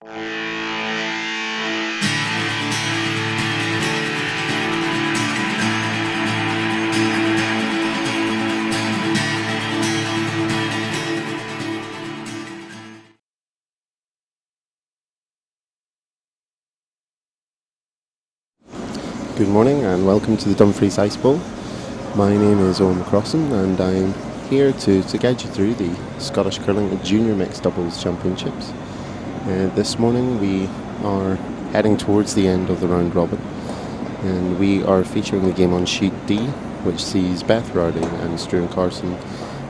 Good morning and welcome to the Dumfries Icebowl. My name is Owen Crossan and I'm here to guide you through the Scottish Curling Junior Mixed Doubles Championships. This morning we are heading towards the end of the round robin and we are featuring the game on Sheet D, which sees Beth Rowling and Struan Carson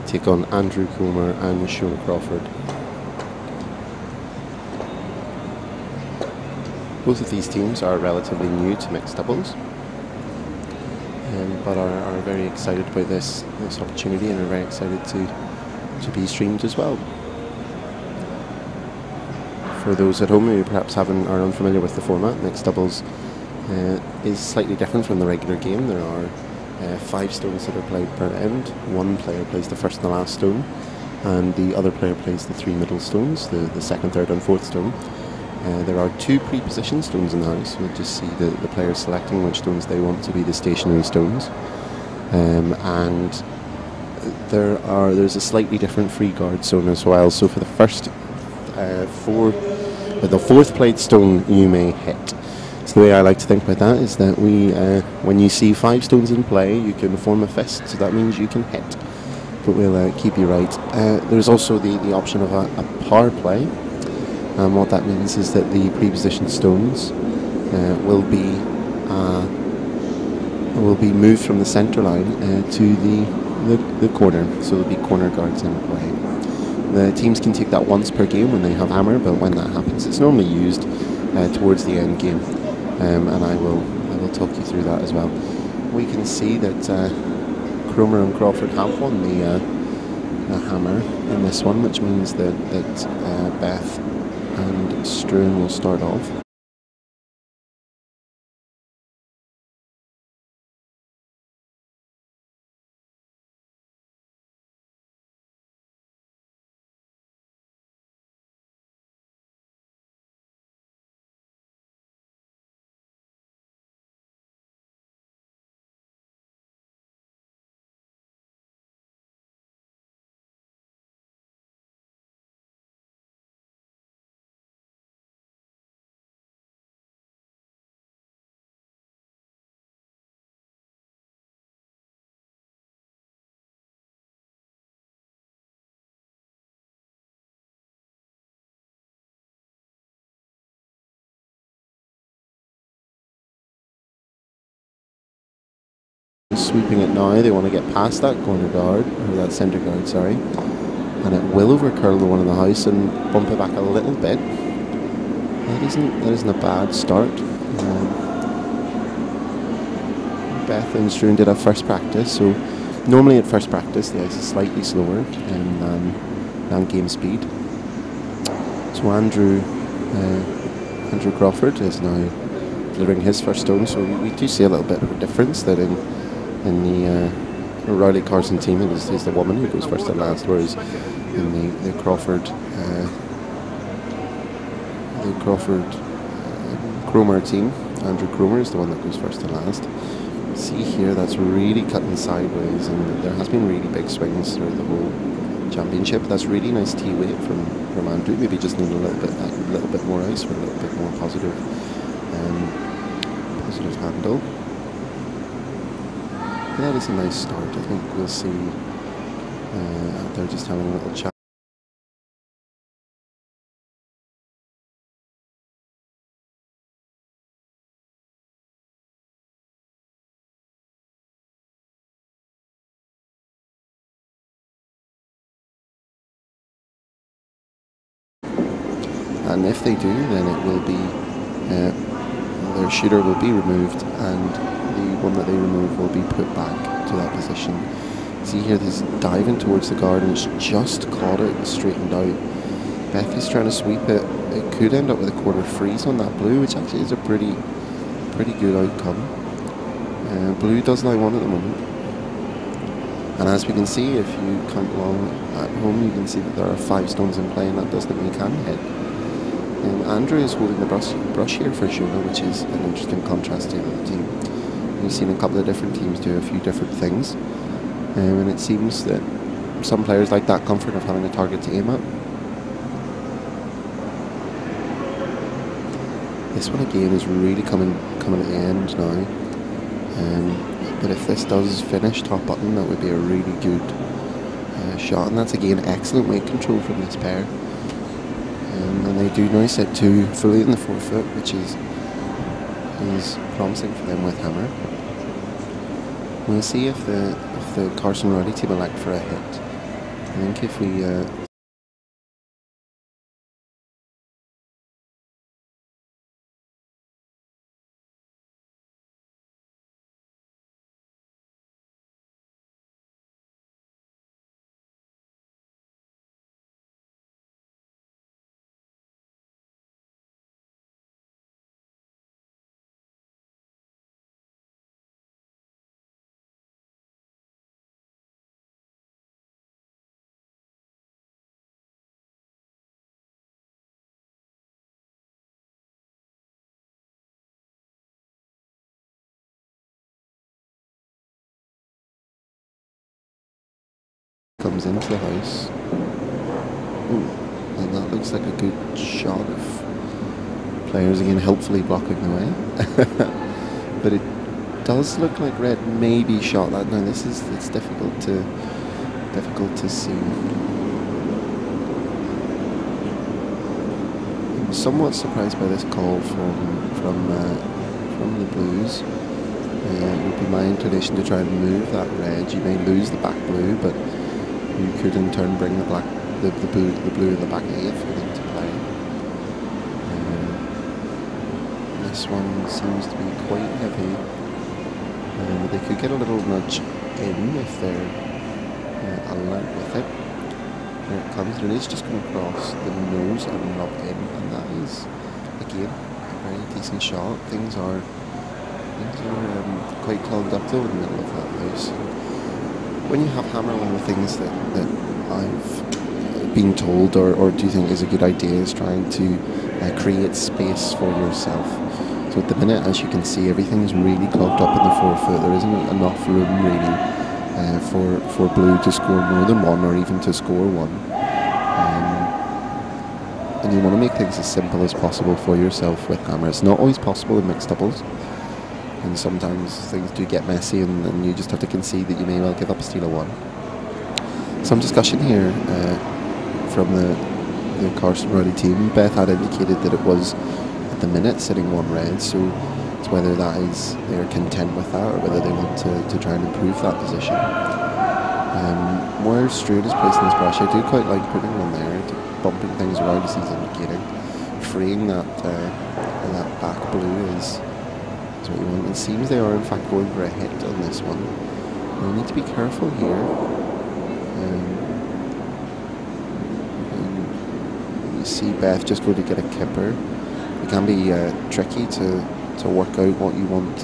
take on Andrew Cromer and Shona Crawford. Both of these teams are relatively new to mixed doubles, but are very excited about this opportunity and are very excited to be streamed as well. For those at home who perhaps are unfamiliar with the format, mixed doubles is slightly different from the regular game. There are 5 stones that are played per end. One player plays the first and the last stone, and the other player plays the 3 middle stones, the second, third and fourth stone. There are 2 pre-positioned stones in the house. We'll just see the players selecting which stones they want to be the stationary stones. And there's a slightly different free guard zone as well. So for the first the 4th played stone you may hit. So the way I like to think about that is that when you see 5 stones in play, you can form a fist. So that means you can hit. But we'll keep you right. There's also the option of a power play. And what that means is that the pre-positioned stones will be moved from the centre line to the corner, so there'll be corner guards in play. The teams can take that once per game when they have hammer, but when that happens, it's normally used towards the end game, and I will talk you through that as well. We can see that Cromer and Crawford have won the hammer in this one, which means that Beth and Struan will start off. Sweeping it now, they want to get past that corner guard, or that centre guard, sorry, and it will overcurl the one in the house and bump it back a little bit. That isn't a bad start. Beth and Struan did have first practice, so normally at first practice the ice is slightly slower than game speed. So Andrew Crawford is now delivering his first stone, so we do see a little bit of a difference that in the Rowley Carson team it is the woman who goes first and last, whereas in the Crawford Cromer team, Andrew Cromer is the one that goes first and last. See here, that's really cutting sideways, and there has been really big swings throughout the whole championship. That's really nice tee weight from Andrew. Maybe just need a little bit more ice for a little bit more positive handle. That is a nice start. I think we'll see out there just having a little chat. And if they do, then it will be their shooter will be removed, and the one that they remove will be put back to that position. See here, this diving towards the guard, and it's just caught it straightened out. Beth is trying to sweep it. It could end up with a quarter freeze on that blue, which actually is a pretty good outcome. Blue does now one at the moment. And as we can see, if you count along at home, you can see that there are 5 stones in play, and that does mean you can hit. Andrew is holding the brush here for Shona, which is an interesting contrast to the other team. We've seen a couple of different teams do a few different things, and it seems that some players like that comfort of having a target to aim at. This one again is really coming at the end now. But if this does finish top button, that would be a really good shot, and that's again excellent weight control from this pair. And they do now set two fully in the forefoot, which is promising for them with hammer. We'll see if the Carson Roddy team elect for a hit. I think if we comes into the house. Ooh, and that looks like a good shot of players again helpfully blocking the way. But it does look like red maybe shot that. Now it's difficult to see. I'm somewhat surprised by this call from the Blues. It would be my inclination to try and move that red. You may lose the back blue, but you could in turn bring the blue in the back A for them to play. This one seems to be quite heavy. They could get a little nudge in if they're alert with it. Here it comes, and it's just going to cross the nose and not in, and that is again a very decent shot. Things are quite clogged up though in the middle of that house. When you have hammer, one of the things that I've been told or do you think is a good idea is trying to create space for yourself. So at the minute, as you can see, everything is really clogged up in the forefoot. There isn't enough room really for blue to score more than one or even to score one. And you want to make things as simple as possible for yourself with hammer. It's not always possible in mixed doubles. And sometimes things do get messy, and you just have to concede that you may well give up a steal of one. Some discussion here from the Carson Roddy team. Beth had indicated that it was at the minute sitting one red, so it's whether that is they're content with that or whether they want to try and improve that position. Where Struan is placing this brush, I do quite like putting it on there, bumping things around as he's indicating. Freeing that back blue is what you want. It seems they are in fact going for a hit on this one. You need to be careful here. You see Beth just going to get a kipper. It can be tricky to work out what you want,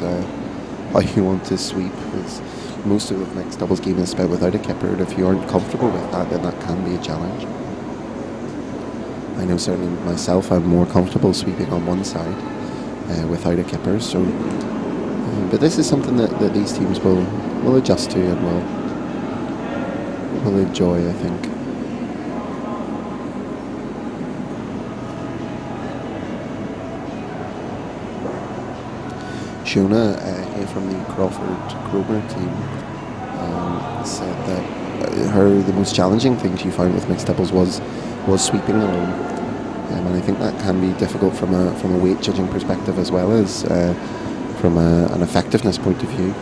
how you want to sweep, because most of the mixed doubles game is spent without a kipper, and if you aren't comfortable with that, then that can be a challenge. I know certainly myself, I'm more comfortable sweeping on one side without a kipper. So, but this is something that these teams will adjust to and will enjoy, I think. Shona here from the Crawford-Cromer team said that the most challenging thing she found with mixed doubles was sweeping alone. And I think that can be difficult from a weight judging perspective as well as from an effectiveness point of view.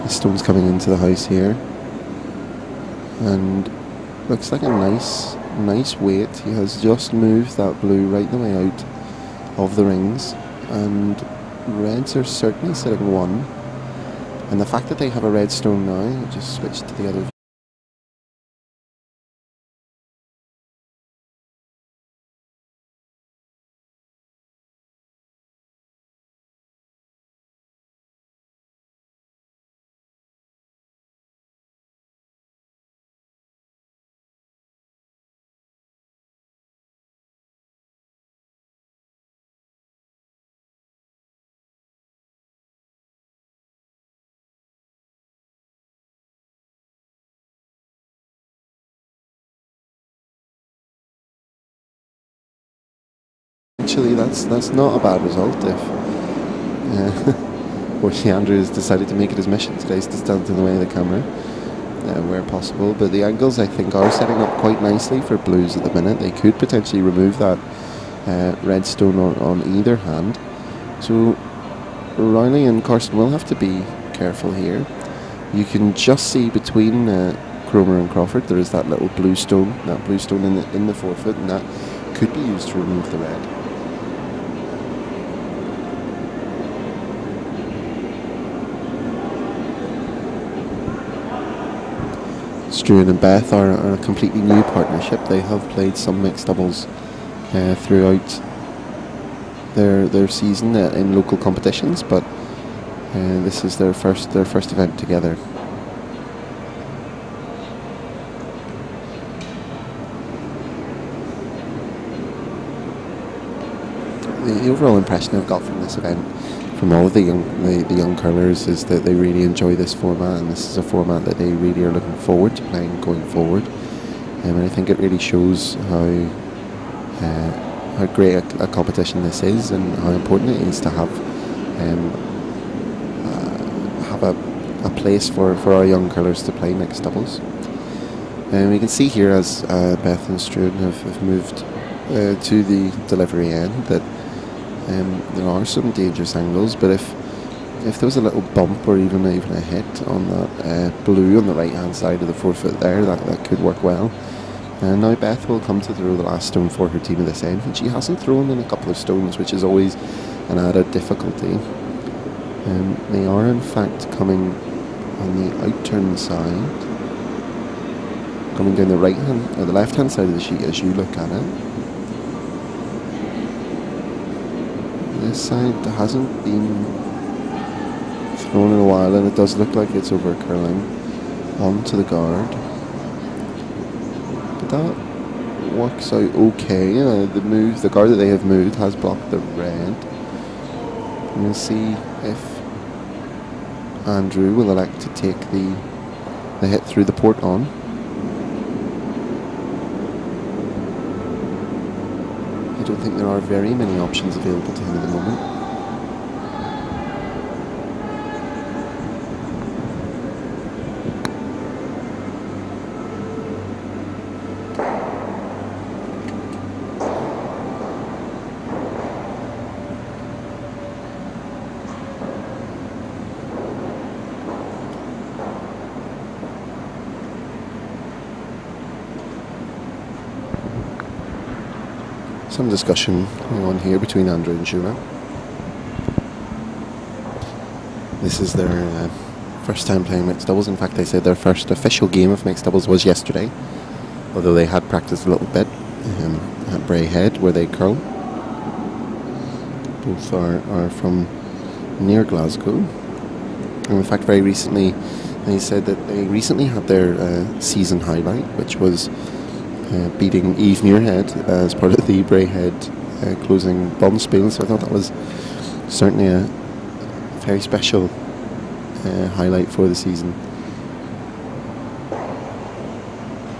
The stone's coming into the house here, and looks like a nice weight. He has just moved that blue right the way out of the rings, and reds are certainly sitting one. And the fact that they have a red stone now, I'll just switch to the other potentially that's not a bad result if Orsi Andrews decided to make it his mission today to stand in the way of the camera where possible. But the angles, I think, are setting up quite nicely for Blues at the minute. They could potentially remove that red stone on either hand. So Riley and Carson will have to be careful here. You can just see between Cromer and Crawford there is that little blue stone in the forefoot, and that could be used to remove the red. Struan and Beth are a completely new partnership. They have played some mixed doubles throughout their season in local competitions, but this is their first event together. The overall impression I've got from this event, from all of the young curlers, is that they really enjoy this format, and this is a format that they really are looking forward to playing going forward. And I think it really shows how great a competition this is, and how important it is to have a place for our young curlers to play mixed doubles. And we can see here as Beth and Struan have moved to the delivery end that there are some dangerous angles, but if there was a little bump or even a hit on that blue on the right hand side of the forefoot there, that could work well. And now Beth will come to throw the last stone for her team at this end, and she hasn't thrown in a couple of stones, which is always an added difficulty. They are in fact coming on the outturn side, coming down the right hand or the left hand side of the sheet as you look at it. This side hasn't been thrown in a while, and it does look like it's over curling onto the guard. But that works out okay. The guard that they have moved has blocked the red. And we'll see if Andrew will elect to take the hit through the port on. I don't think there are very many options available to him at the moment. Some discussion going on here between Andrew and Shula. This is their first time playing mixed doubles. In fact, they said their first official game of mixed doubles was yesterday, although they had practiced a little bit at Bray Head, where they curl. Both are from near Glasgow. And in fact, very recently, they said that they recently had their season highlight, which was beating Eve Muirhead as part of the Bray Head closing Bonspiel. So I thought that was certainly a very special highlight for the season,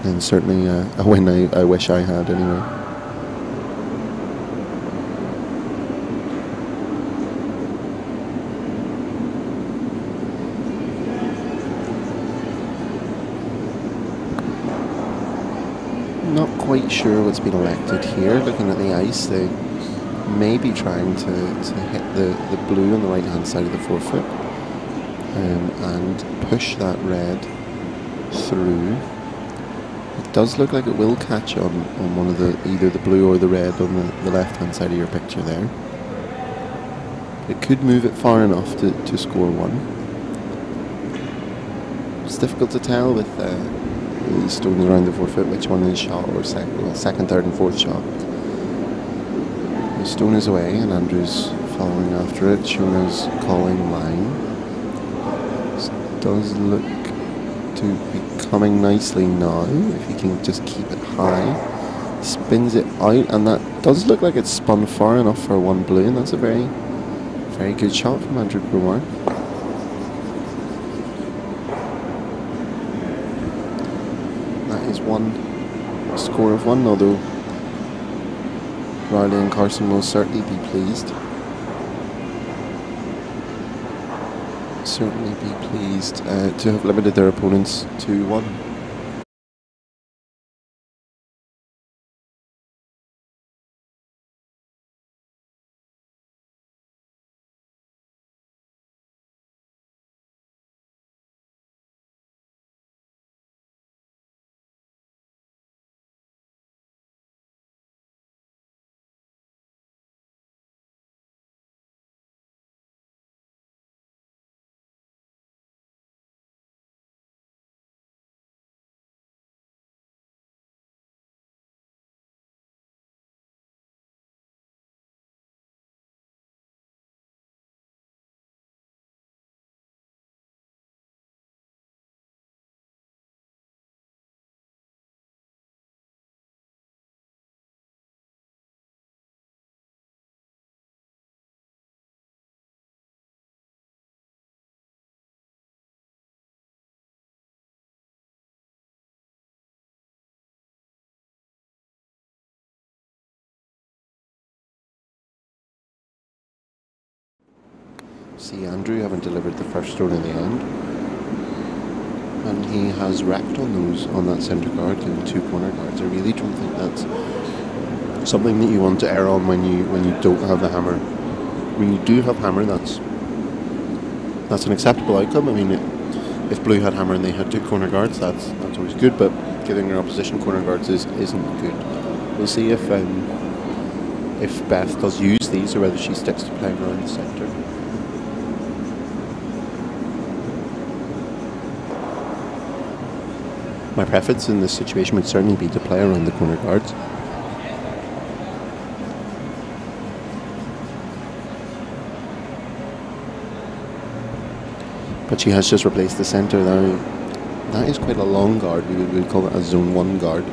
and certainly a win I wish I had anyway. Not quite sure what's been elected here. Looking at the ice, they may be trying to hit the blue on the right hand side of the forefoot and push that red through. It does look like it will catch on one of either the blue or the red on the left hand side of your picture there. It could move it far enough to score one. It's difficult to tell with the stones around the forefoot which one is shot, or second, third and fourth shot. The stone is away and Andrew's following after it. Shona's calling line. This does look to be coming nicely now, if he can just keep it high. Spins it out, and that does look like it's spun far enough for one blue, and that's a very, very good shot from Andrew Cromer. One score of one, although Riley and Carson will certainly be pleased. Certainly be pleased to have limited their opponents to 1. See Andrew having delivered the first stone in the end, and he has wrecked on that centre guard, giving 2 corner guards. I really don't think that's something that you want to err on when you don't have the hammer. When you do have hammer, that's an acceptable outcome. I mean, if Blue had hammer and they had 2 corner guards, that's always good. But giving their opposition corner guards isn't good. We'll see if Beth does use these or whether she sticks to playing around the centre. My preference in this situation would certainly be to play around the corner guards. But she has just replaced the centre now. That is quite a long guard. We would call it a zone 1 guard,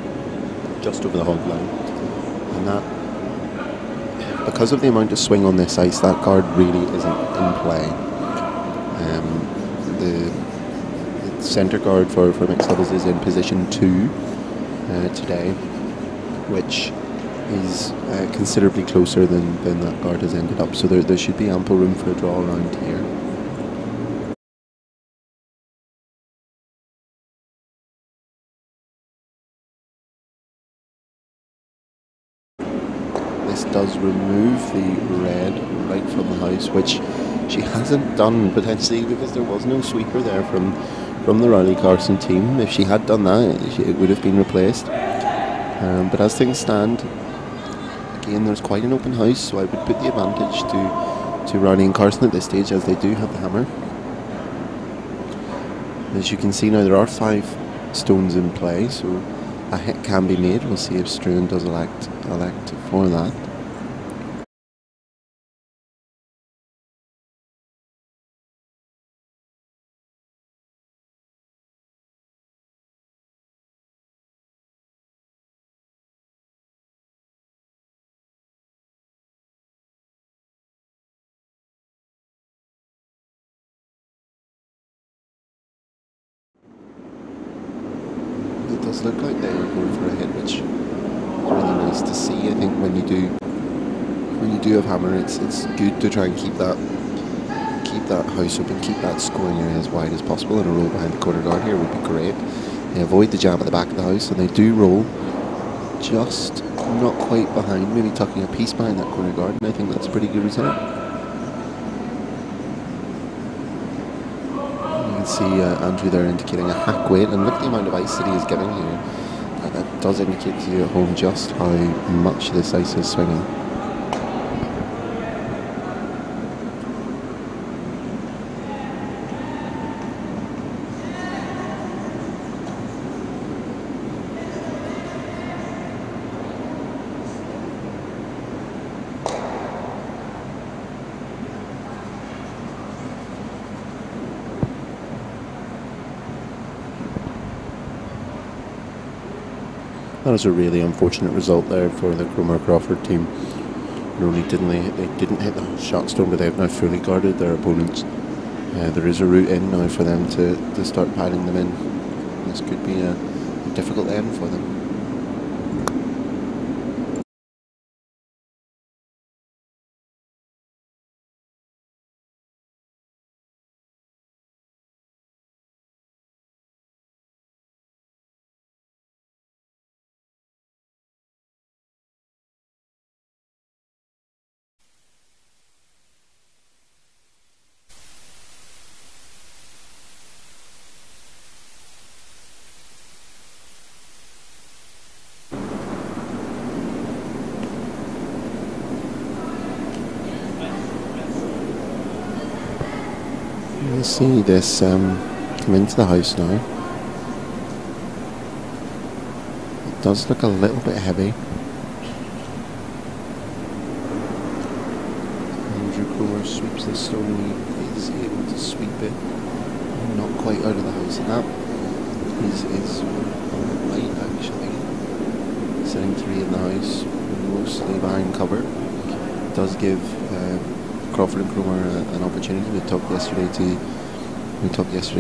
just over the hog line. And that, because of the amount of swing on this ice, that guard really isn't in play. The centre guard for mixed doubles is in position 2 today, which is considerably closer than that guard has ended up. So there should be ample room for a draw around here. This does remove the red right from the house, which she hasn't done, potentially because there was no sweeper there from the Riley Carson team. If she had done that, it would have been replaced. But as things stand, again, there's quite an open house, so I would put the advantage to Riley and Carson at this stage, as they do have the hammer. As you can see now, there are 5 stones in play, so a hit can be made. We'll see if Struan does elect for that. It does look like they were going for a hit, which is really nice to see. I think when you do have hammer, it's good to try and keep that house open, keep that scoring area as wide as possible, and a roll behind the corner guard here would be great. They avoid the jam at the back of the house, and they do roll just not quite behind, maybe tucking a piece behind that corner guard, and I think that's a pretty good result. You can see Andrew there indicating a hack weight, and look at the amount of ice that he is giving here. That does indicate to you at home just how much this ice is swinging. That was a really unfortunate result there for the Cromer Crawford team. Not only didn't they didn't hit the shot stone, but they've now fully guarded their opponents. There is a route in now for them to start piling them in. This could be a difficult end for them. see this come into the house now. It does look a little bit heavy. Andrew Cromer sweeps the stone. He is able to sweep it, not quite out of the house, and that is right actually. Sitting 3 in the house, mostly behind cover. It does give Crawford and Cromer an opportunity. We talked yesterday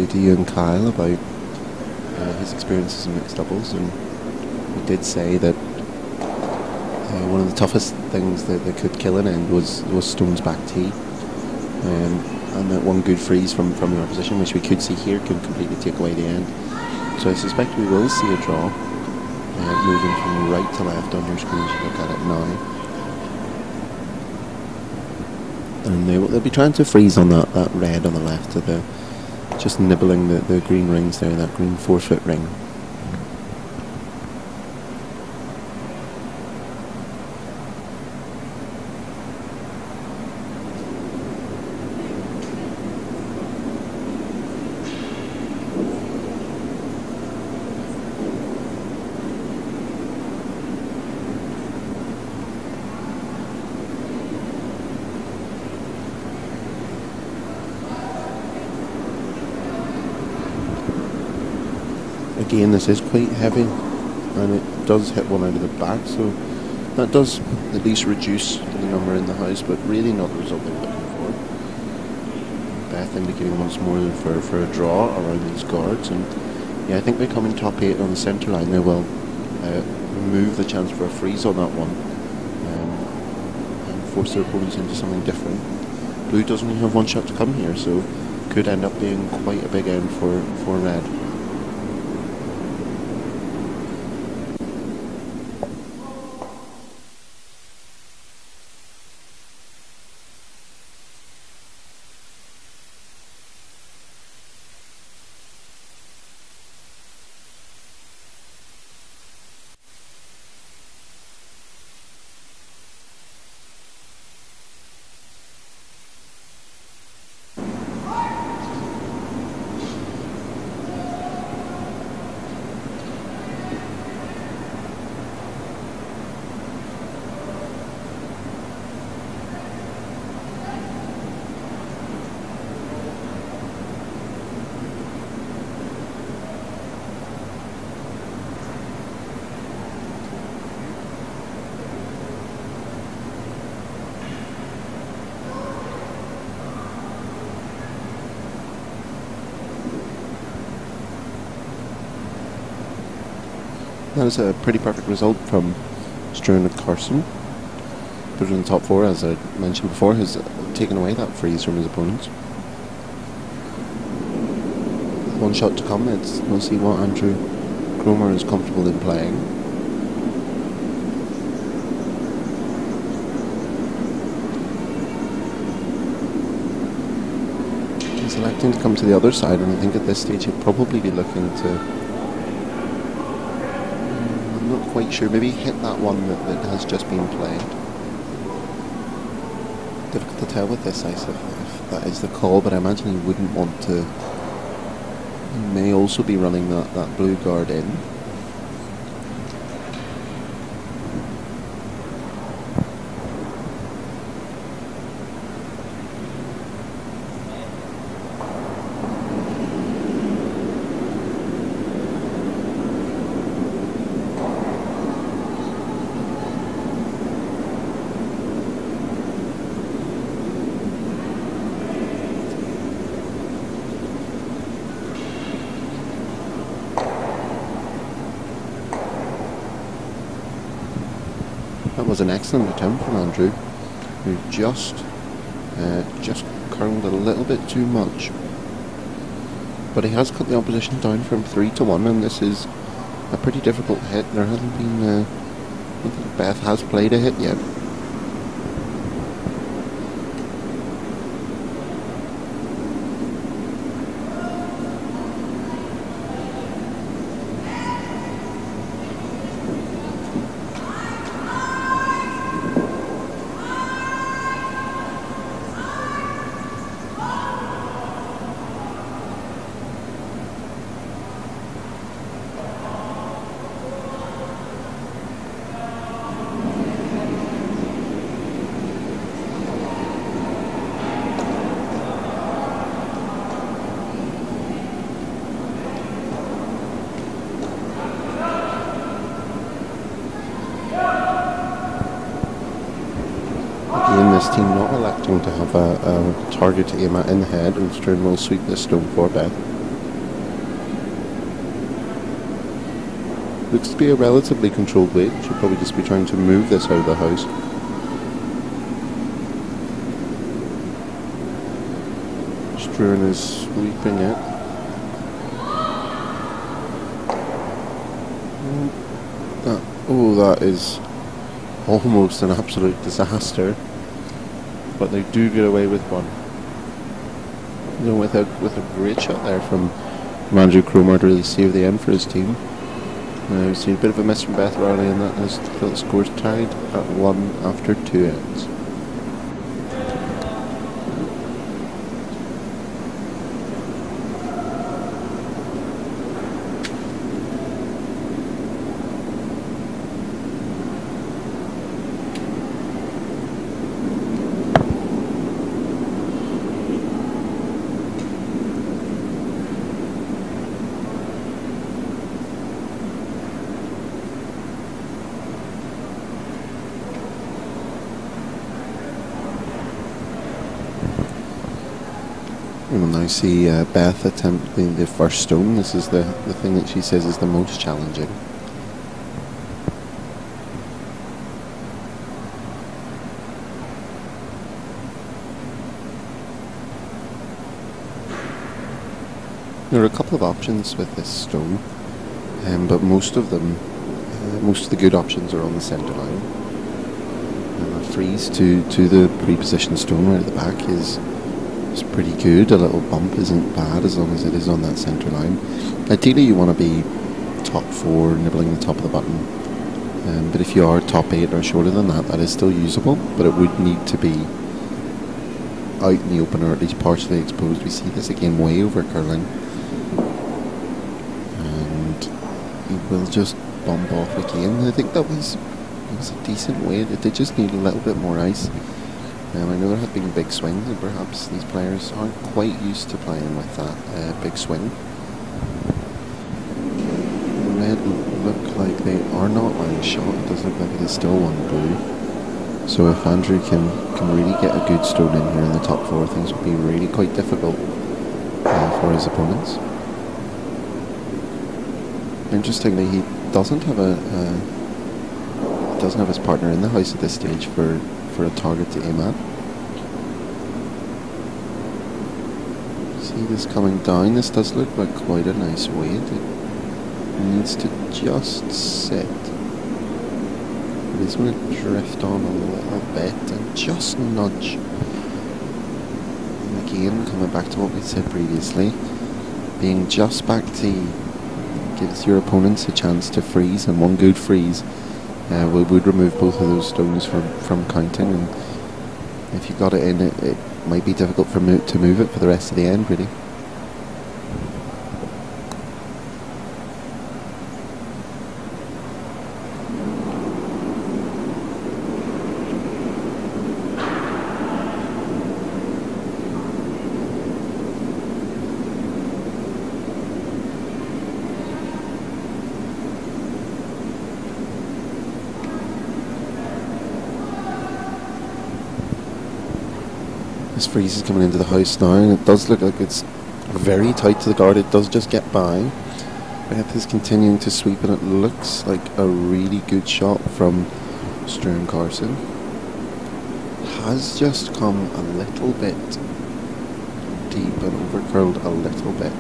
to you and Kyle about his experiences in mixed doubles, and we did say that one of the toughest things that could kill an end was Stone's back tee, and that one good freeze from the opposition, which we could see here, could completely take away the end. So I suspect we will see a draw, moving from right to left on your screen as you look at it now. And they'll be trying to freeze on that red on the left, just nibbling the green rings there, that green 4-foot ring. Again, this is quite heavy, and it does hit one out of the back, so that does at least reduce the number in the house, but really not the result they were looking for. Beth indicating once more for a draw around these guards, and yeah, I think by coming top 8 on the centre line, they will remove the chance for a freeze on that one, and force their opponents into something different. Blue doesn't even have one shot to come here, so could end up being quite a big end for red. That is a pretty perfect result from Struan Carson. Put it in the top 4, as I mentioned before, has taken away that freeze from his opponents. One shot to come. We'll see what Andrew Cromer is comfortable in playing. He's electing to come to the other side, and I think at this stage he'll probably be looking to, not quite sure, maybe hit that one that has just been played. Difficult to tell with this ice if that is the call, but I imagine he wouldn't want to. He may also be running that blue guard in. That was an excellent attempt from Andrew, who just curled a little bit too much. But he has cut the opposition down from 3-1, and this is a pretty difficult hit. There hasn't been, I don't think Beth has played a hit yet. this team not electing to have a target to aim at in the head, and Struan will sweep this stone for Beth. Looks to be a relatively controlled weight. She'll probably just be trying to move this out of the house. Struan is sweeping it. That is almost an absolute disaster. But they do get away with one. You know, with a great shot there from Andrew Cromer to really save the end for his team. We've seen a bit of a miss from Beth Riley, and that has the scores tied at 1 after 2 ends. We'll now see Beth attempting the first stone. This is the thing that she says is the most challenging. There are a couple of options with this stone, but most of the good options are on the centre line. A freeze to the pre-positioned stone right at the back is pretty good. A little bump isn't bad as long as it is on that centre line. Ideally you want to be top 4, nibbling the top of the button, but if you are top 8 or shorter than that, that is still usable, but it would need to be out in the open or at least partially exposed. We see this again way over curling, and he will just bump off again. I think it was a decent weight. It did just need a little bit more ice. I know there have been big swings, and perhaps these players aren't quite used to playing with that big swing. Red look like they are not lying shot. It does look like it is still 1 blue. So if Andrew can really get a good stone in here in the top 4, things would be really quite difficult for his opponents. Interestingly, he doesn't have his partner in the house at this stage for a target to aim at. See this coming down. This does look like quite a nice weight. It needs to just sit. It is going to drift on a little bit and just nudge. And again, coming back to what we said previously, being just back T gives your opponents a chance to freeze, and one good freeze would remove both of those stones from counting, and if you got it in, it might be difficult to move it for the rest of the end, really. This freeze is coming into the house now, and it does look like it's very tight to the guard. It does just get by. Beth is continuing to sweep, and it looks like a really good shot from Struan Carson. Has just come a little bit deep and over-curled a little bit.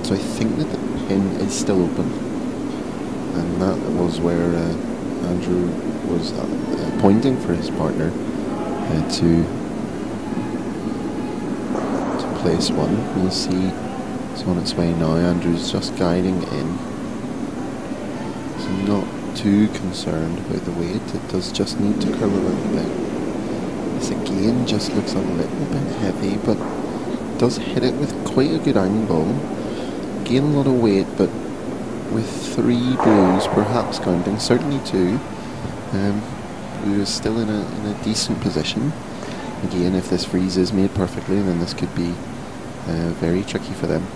So I think that the pin is still open, and that was where Andrew was pointing for his partner to place one. You'll see it's on its way now. Andrew's just guiding in. He's not too concerned about the weight. It does just need to curl a little bit. This again just looks a little bit heavy, but does hit it with quite a good angle. Again, a lot of weight, but with 3 blues, perhaps counting, certainly 2. Blue is still in a decent position. Again, if this freeze is made perfectly, then this could be very tricky for them.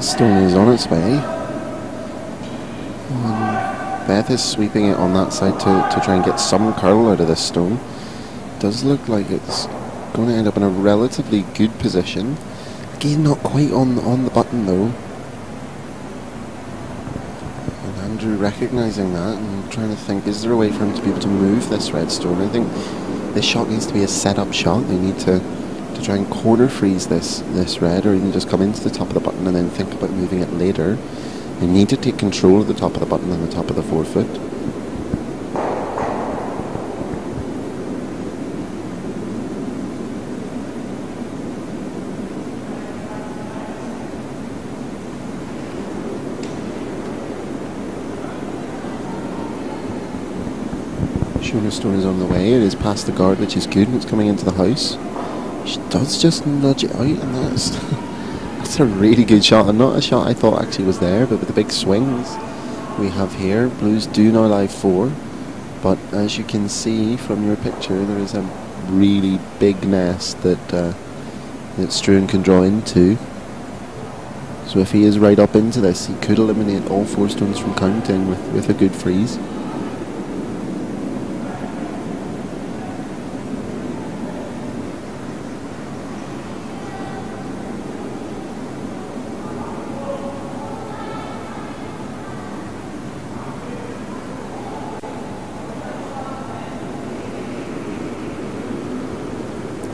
Stone is on its way. Beth is sweeping it on that side to try and get some curl out of this stone. Does look like it's going to end up in a relatively good position. Again, not quite on the button though. And Andrew recognising that and trying to think, is there a way for him to be able to move this red stone? I think this shot needs to be a set-up shot. They need to try and corner freeze this red, or even just come into the top of the button and then think about moving it later. They need to take control of the top of the button and the top of the forefoot. Shona Stone is on the way. It is past the guard, which is good, and it's coming into the house. She does just nudge it out, and that's a really good shot, and not a shot I thought actually was there, but with the big swings we have here, Blues do now lie 4, but as you can see from your picture, there is a really big nest that Struan can draw into. So if he is right up into this, he could eliminate all 4 stones from counting with a good freeze.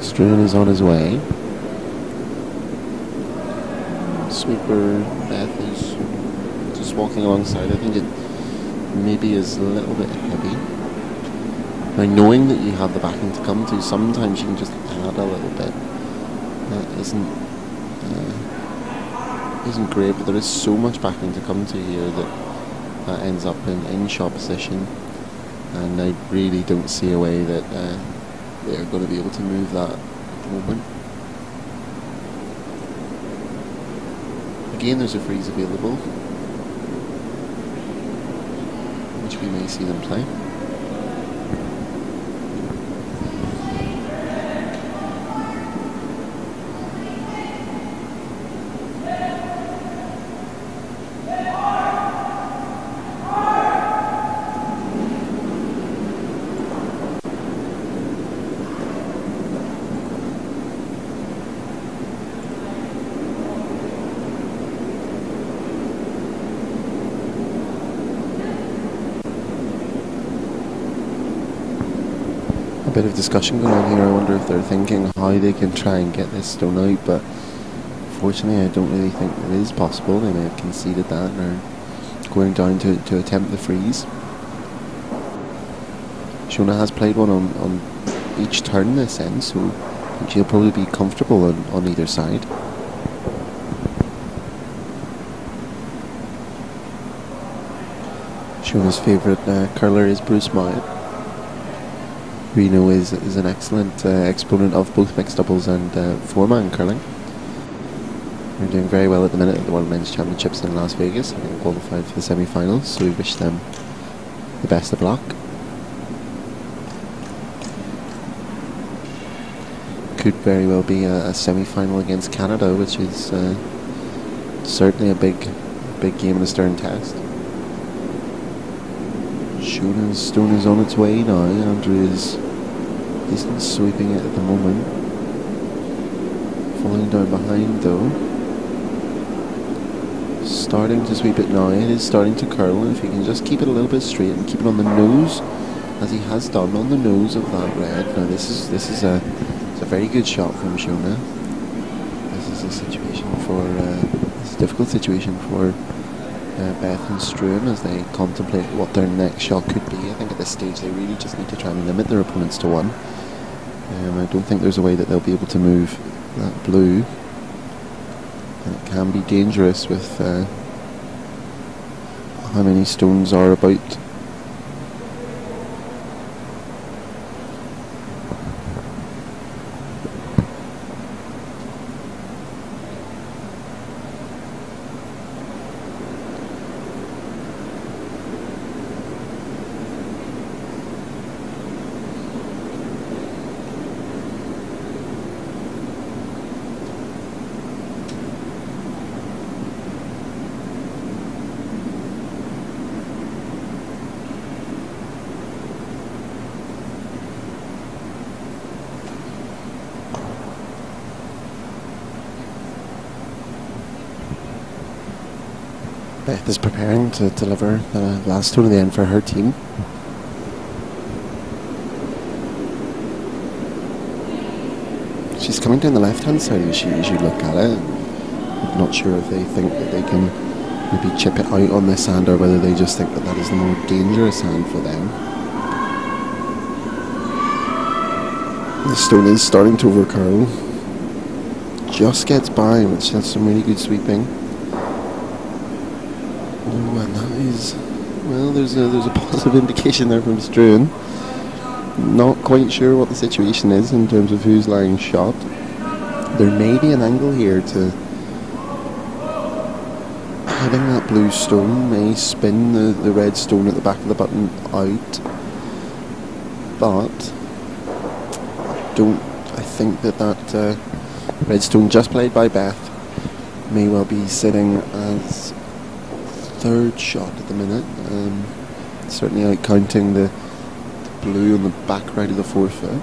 Struan is on his way. Sweeper Beth is just walking alongside. I think it maybe is a little bit heavy. Now, knowing that you have the backing to come to, sometimes you can just add a little bit. That isn't great, but there is so much backing to come to here that ends up in shot position, and I really don't see a way that they're going to be able to move that at the moment. Again, there's a freeze available, which we may see them play. A bit of discussion going on here. I wonder if they're thinking how they can try and get this stone out, but fortunately I don't really think it is possible. They may have conceded that and are going down to attempt the freeze. Shona has played one on each turn this end, so I think she'll probably be comfortable on either side. Shona's favourite curler is Bruce Myatt. Reno is an excellent exponent of both mixed doubles and 4-man curling. They're doing very well at the minute at the World Men's Championships in Las Vegas, having qualified for the semi-finals, so we wish them the best of luck. Could very well be a semi-final against Canada, which is certainly a big game in the Stern Test. Shona's stone is on its way now. Andrew isn't sweeping it at the moment. Falling down behind though. Starting to sweep it now. It is starting to curl, and if he can just keep it a little bit straight and keep it on the nose, as he has done on the nose of that red. Now this is a very good shot from Shona. This is a situation for it's a difficult situation for Beth and Struan as they contemplate what their next shot could be. I think at this stage they really just need to try and limit their opponents to one. I don't think there's a way that they'll be able to move that blue. And it can be dangerous with how many stones are about. Beth is preparing to deliver the last stone of the end for her team. She's coming down the left-hand side as you look at it. I'm not sure if they think that they can maybe chip it out on this sand, or whether they just think that that is the more dangerous sand for them. The stone is starting to overcurl. Just gets by, which has some really good sweeping. Oh, and that is, well, there's a positive indication there from Struan. Not quite sure what the situation is in terms of who's lying shot. There may be an angle here to having that blue stone may spin the red stone at the back of the button out, but I think that red stone just played by Beth may well be sitting as third shot at the minute, certainly out counting the blue on the back right of the forefoot.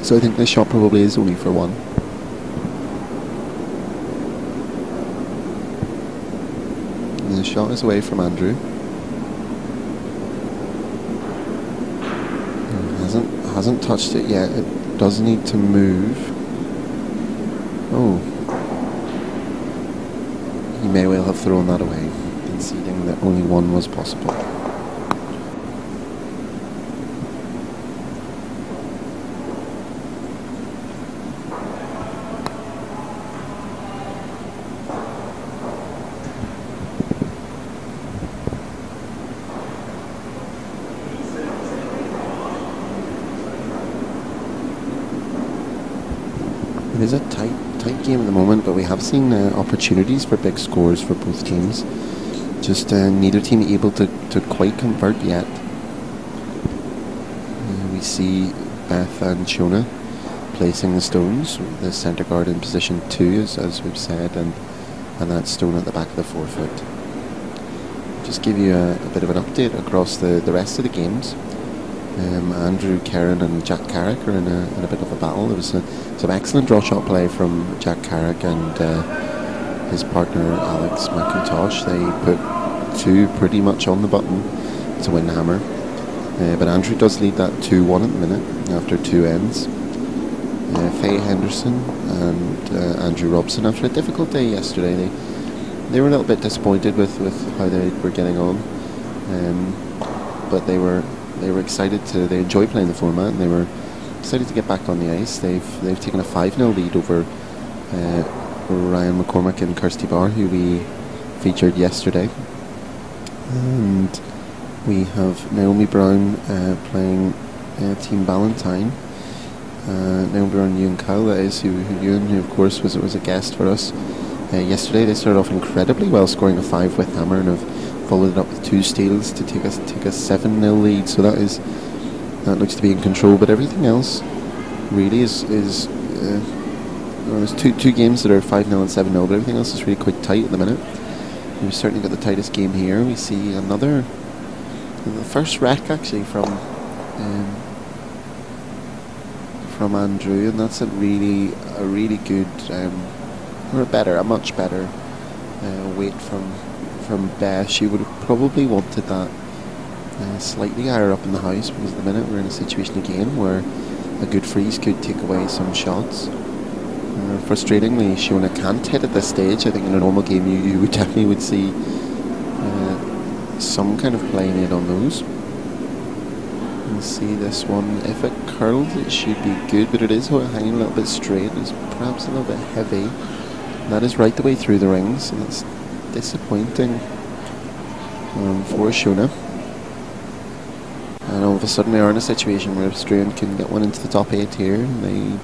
So I think this shot probably is only for one. And the shot is away from Andrew. Hasn't touched it yet. It does need to move. Oh. He may well have thrown that away, conceding that only one was possible. It is a tight game at the moment, but we have seen opportunities for big scores for both teams. Just neither team able to quite convert yet. We see Beth and Shona placing the stones, the centre guard in position 2, as we've said, and that stone at the back of the forefoot. Just give you a bit of an update across the rest of the games. Andrew Kerrin and Jack Carrick are in a bit of a battle. There was some excellent draw shot play from Jack Carrick and his partner Alex McIntosh. They put two pretty much on the button to win the hammer. But Andrew does lead that 2-1 at the minute after two ends. Faye Henderson and Andrew Robson, after a difficult day yesterday, they were a little bit disappointed with how they were getting on, but they were excited they enjoy playing the format, and they were excited to get back on the ice. They've taken a 5-0 lead over Ryan McCormick and Kirsty Barr, who we featured yesterday. And we have Naomi Brown playing Team Ballantyne. Naomi Brown, Ewan Kyle, that is, who of course was a guest for us yesterday. They started off incredibly well, scoring a 5 with hammer, and have followed it up with 2 steals to take a 7-0 lead. So that looks to be in control. But everything else really is there's two games that are 5-0 and 7-0, but everything else is really quite tight at the minute. We've certainly got the tightest game here. We see the first wreck actually from Andrew, and that's a really good or a much better weight from Beth. She would have probably wanted that slightly higher up in the house, because at the minute we're in a situation again where a good freeze could take away some shots. Frustratingly, Shona can't hit at this stage. I think in a normal game you would definitely see some kind of play made on those. You see this one, if it curls it should be good, but it is hanging a little bit straight. It's perhaps a little bit heavy. That is right the way through the ring, so that's disappointing for Shona. And all of a sudden we are in a situation where Struan can get one into the top 8 here, and they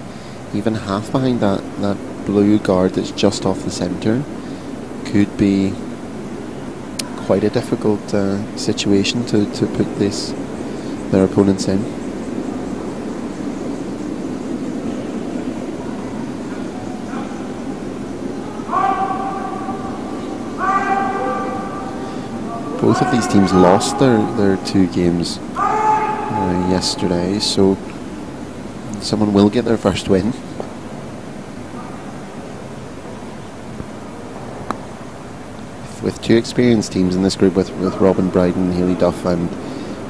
even half behind that blue guard that's just off the centre could be quite a difficult situation to put their opponents in. Both of these teams lost their 2 games yesterday, so someone will get their first win. I with two experienced teams in this group, with Robin Bryden, Hayley Duff and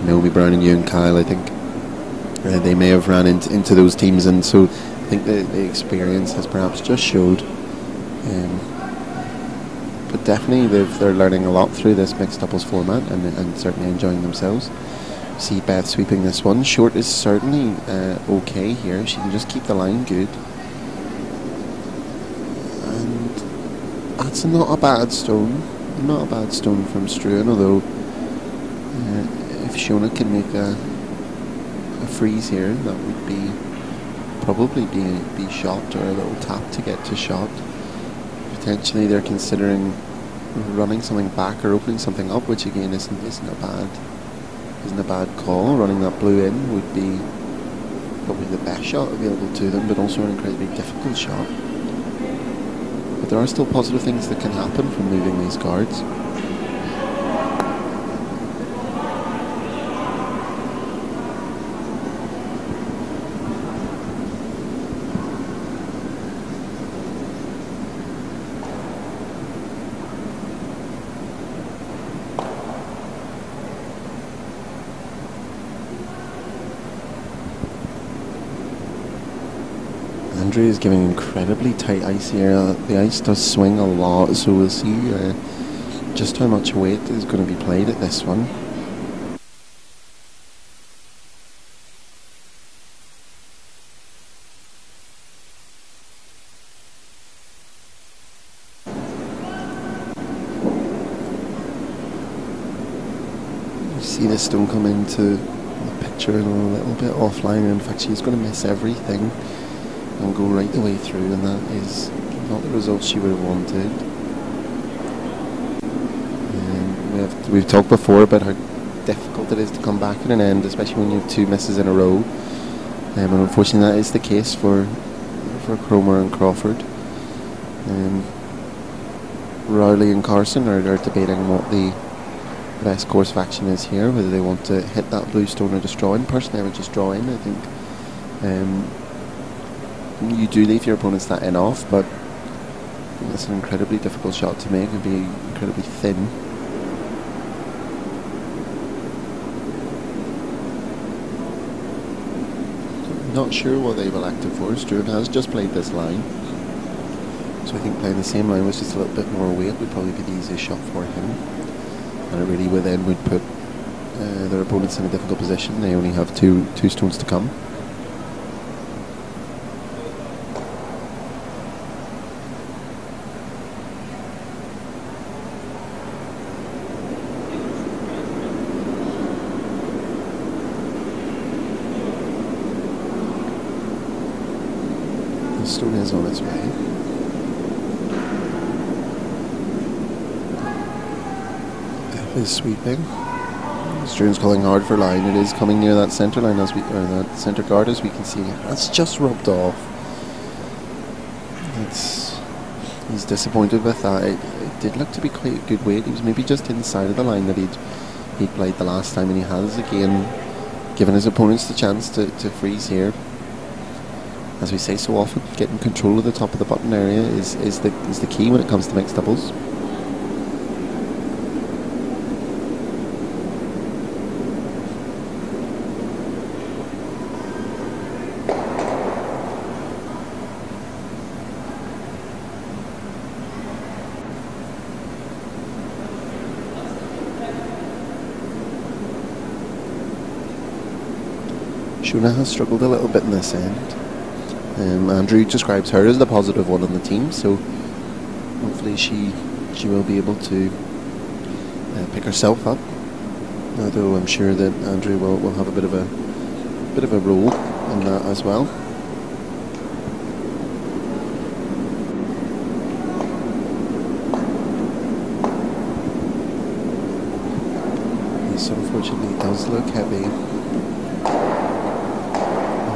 Naomi Brown and Ewan Kyle. I think they may have ran into those teams, and so I think the experience has perhaps just showed. But definitely they're learning a lot through this mixed doubles format, and certainly enjoying themselves. See Beth sweeping this one. Short is certainly okay here. She can just keep the line good. And that's not a bad stone. Not a bad stone from Struan, although if Shona can make a freeze here, that would probably be shot, or a little tap to get to shot. Potentially they're considering running something back or opening something up, which again isn't a bad call. Running that blue in would be probably the best shot available to them, but also an incredibly difficult shot. But there are still positive things that can happen from moving these cards. Andrew is giving incredibly tight ice here. The ice does swing a lot, so we'll see just how much weight is going to be played at this one. You see this stone come into the picture a little bit offline. In fact, she's going to miss everything and go right the way through, and that is not the result she would have wanted. We've talked before about how difficult it is to come back in an end, especially when you have two misses in a row, and unfortunately that is the case for Cromer and Crawford. Rowley and Carson are debating what the best course of action is here, whether they want to hit that blue stone or destroy. And personally I would just draw in. I think you do leave your opponents that in off, but it's an incredibly difficult shot to make. It would be incredibly thin. Not sure what they will act for. Struan has just played this line, so I think playing the same line with just a little bit more weight would probably be the easiest shot for him, and it really would put their opponents in a difficult position. They only have two stones to come. The stone is on its way. F is sweeping. Struan's calling hard for line. It is coming near that centre line, or that centre guard, as we can see. That's just rubbed off. He's disappointed with that. It did look to be quite a good weight. He was maybe just inside of the line that he'd played the last time, and he has again given his opponents the chance to freeze here. As we say so often, getting control of the top of the button area is the key when it comes to mixed doubles. Shona has struggled a little bit in this end. Andrew describes her as the positive one on the team, so hopefully she will be able to pick herself up. Although I'm sure that Andrew will have a bit of a role in that as well. This unfortunately does look heavy.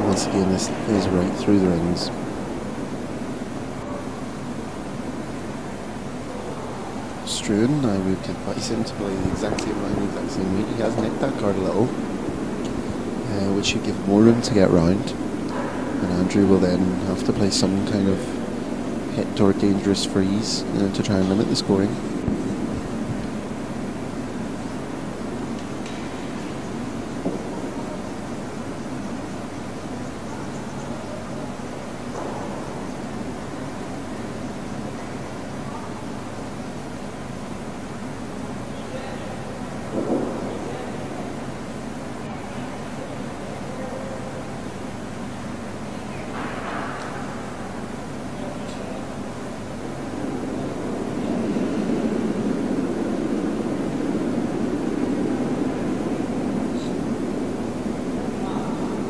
Once again, this is right through the rings. Struan, I would advise him to play the exact same line, the exact same weight. He has nicked that card a little, which should give more room to get round. And Andrew will then have to play some kind of hit or dangerous freeze to try and limit the scoring.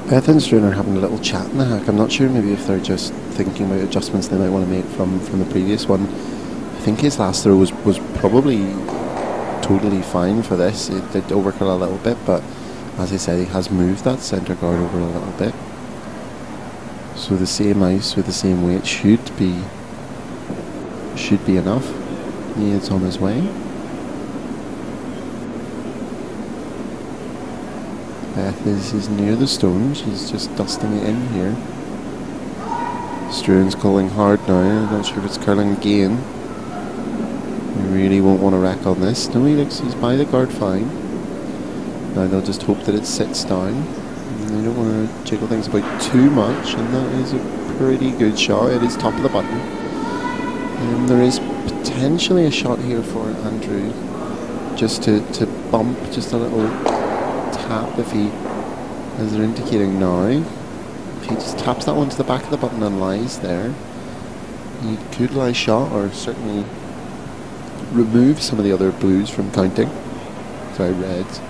Beth and Struan are having a little chat in the hack. I'm not sure maybe if they're just thinking about adjustments they might want to make from the previous one. I think his last throw was probably totally fine for this. It did overcurl a little bit, but as I said, he has moved that centre guard over a little bit. So the same ice with the same weight should be enough. He is on his way. Beth is near the stone. She's just dusting it in here. Struan's calling hard now. I'm not sure if it's curling again. We really won't want to wreck on this. No, he's by the guard fine. Now they'll just hope that it sits down. And they don't want to jiggle things about too much, and that is a pretty good shot. It is top of the button. And there is potentially a shot here for Andrew, just to bump just a little tap if he, as they're indicating now, if he just taps that one to the back of the button and lies there, he could lie shot, or certainly remove some of the other blues from counting. Sorry, reds.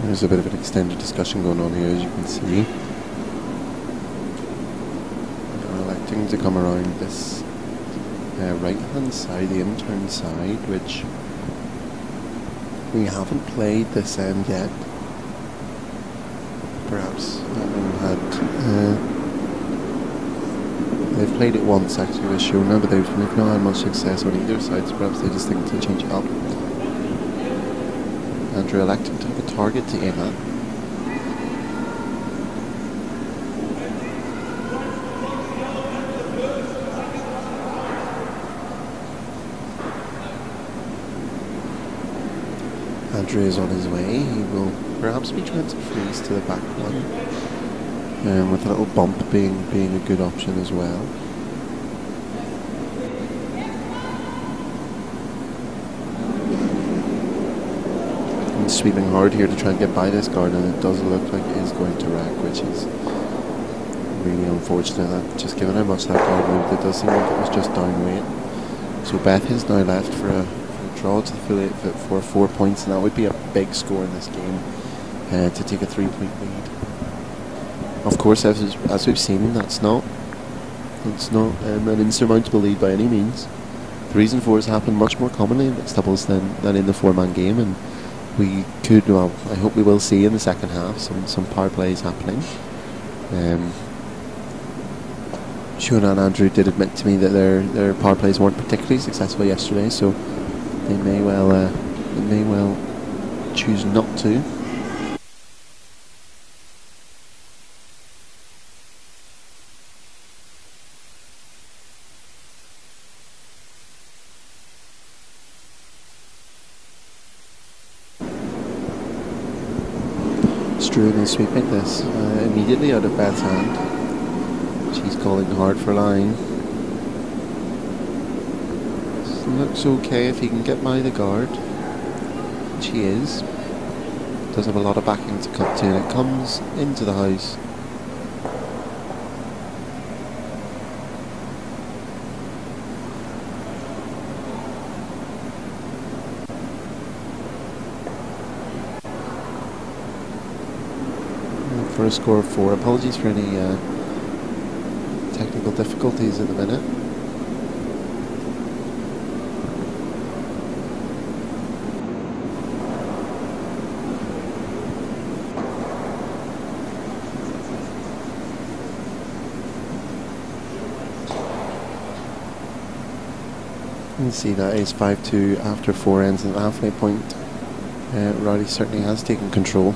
There's a bit of an extended discussion going on here, as you can see. They're electing to come around this right-hand side, the intern side, which we haven't played this end yet. Perhaps having had... they've played it once actually with Shona, but they've not had much success on either side, so perhaps they just think to change it up. Andrew electing to have a target to aim at. Andrew is on his way. He will perhaps be trying to freeze to the back one, with a little bump being a good option as well. Sweeping hard here to try and get by this guard, and it does look like it is going to wreck, which is really unfortunate. That just given how much that guard moved, it does seem like it was just down weight. So Beth is now left for a draw to the full 8 foot for 4 points, and that would be a big score in this game to take a 3-point lead. Of course, as we've seen, it's not an insurmountable lead by any means. The reason for it has happened much more commonly in mixed doubles than in the 4-man game, and we could, well, I hope we will see in the second half some power plays happening. Shona and Andrew did admit to me that their power plays weren't particularly successful yesterday, so they may well choose not to. Struan is sweeping this immediately out of Beth's hand. She's calling hard for line. This looks okay if he can get by the guard. She is. Does have a lot of backing to cut to, and it comes into the house. For a score of 4. Apologies for any technical difficulties at the minute. You can see that is 5-2 after 4 ends and the halfway point. Rowdy certainly has taken control.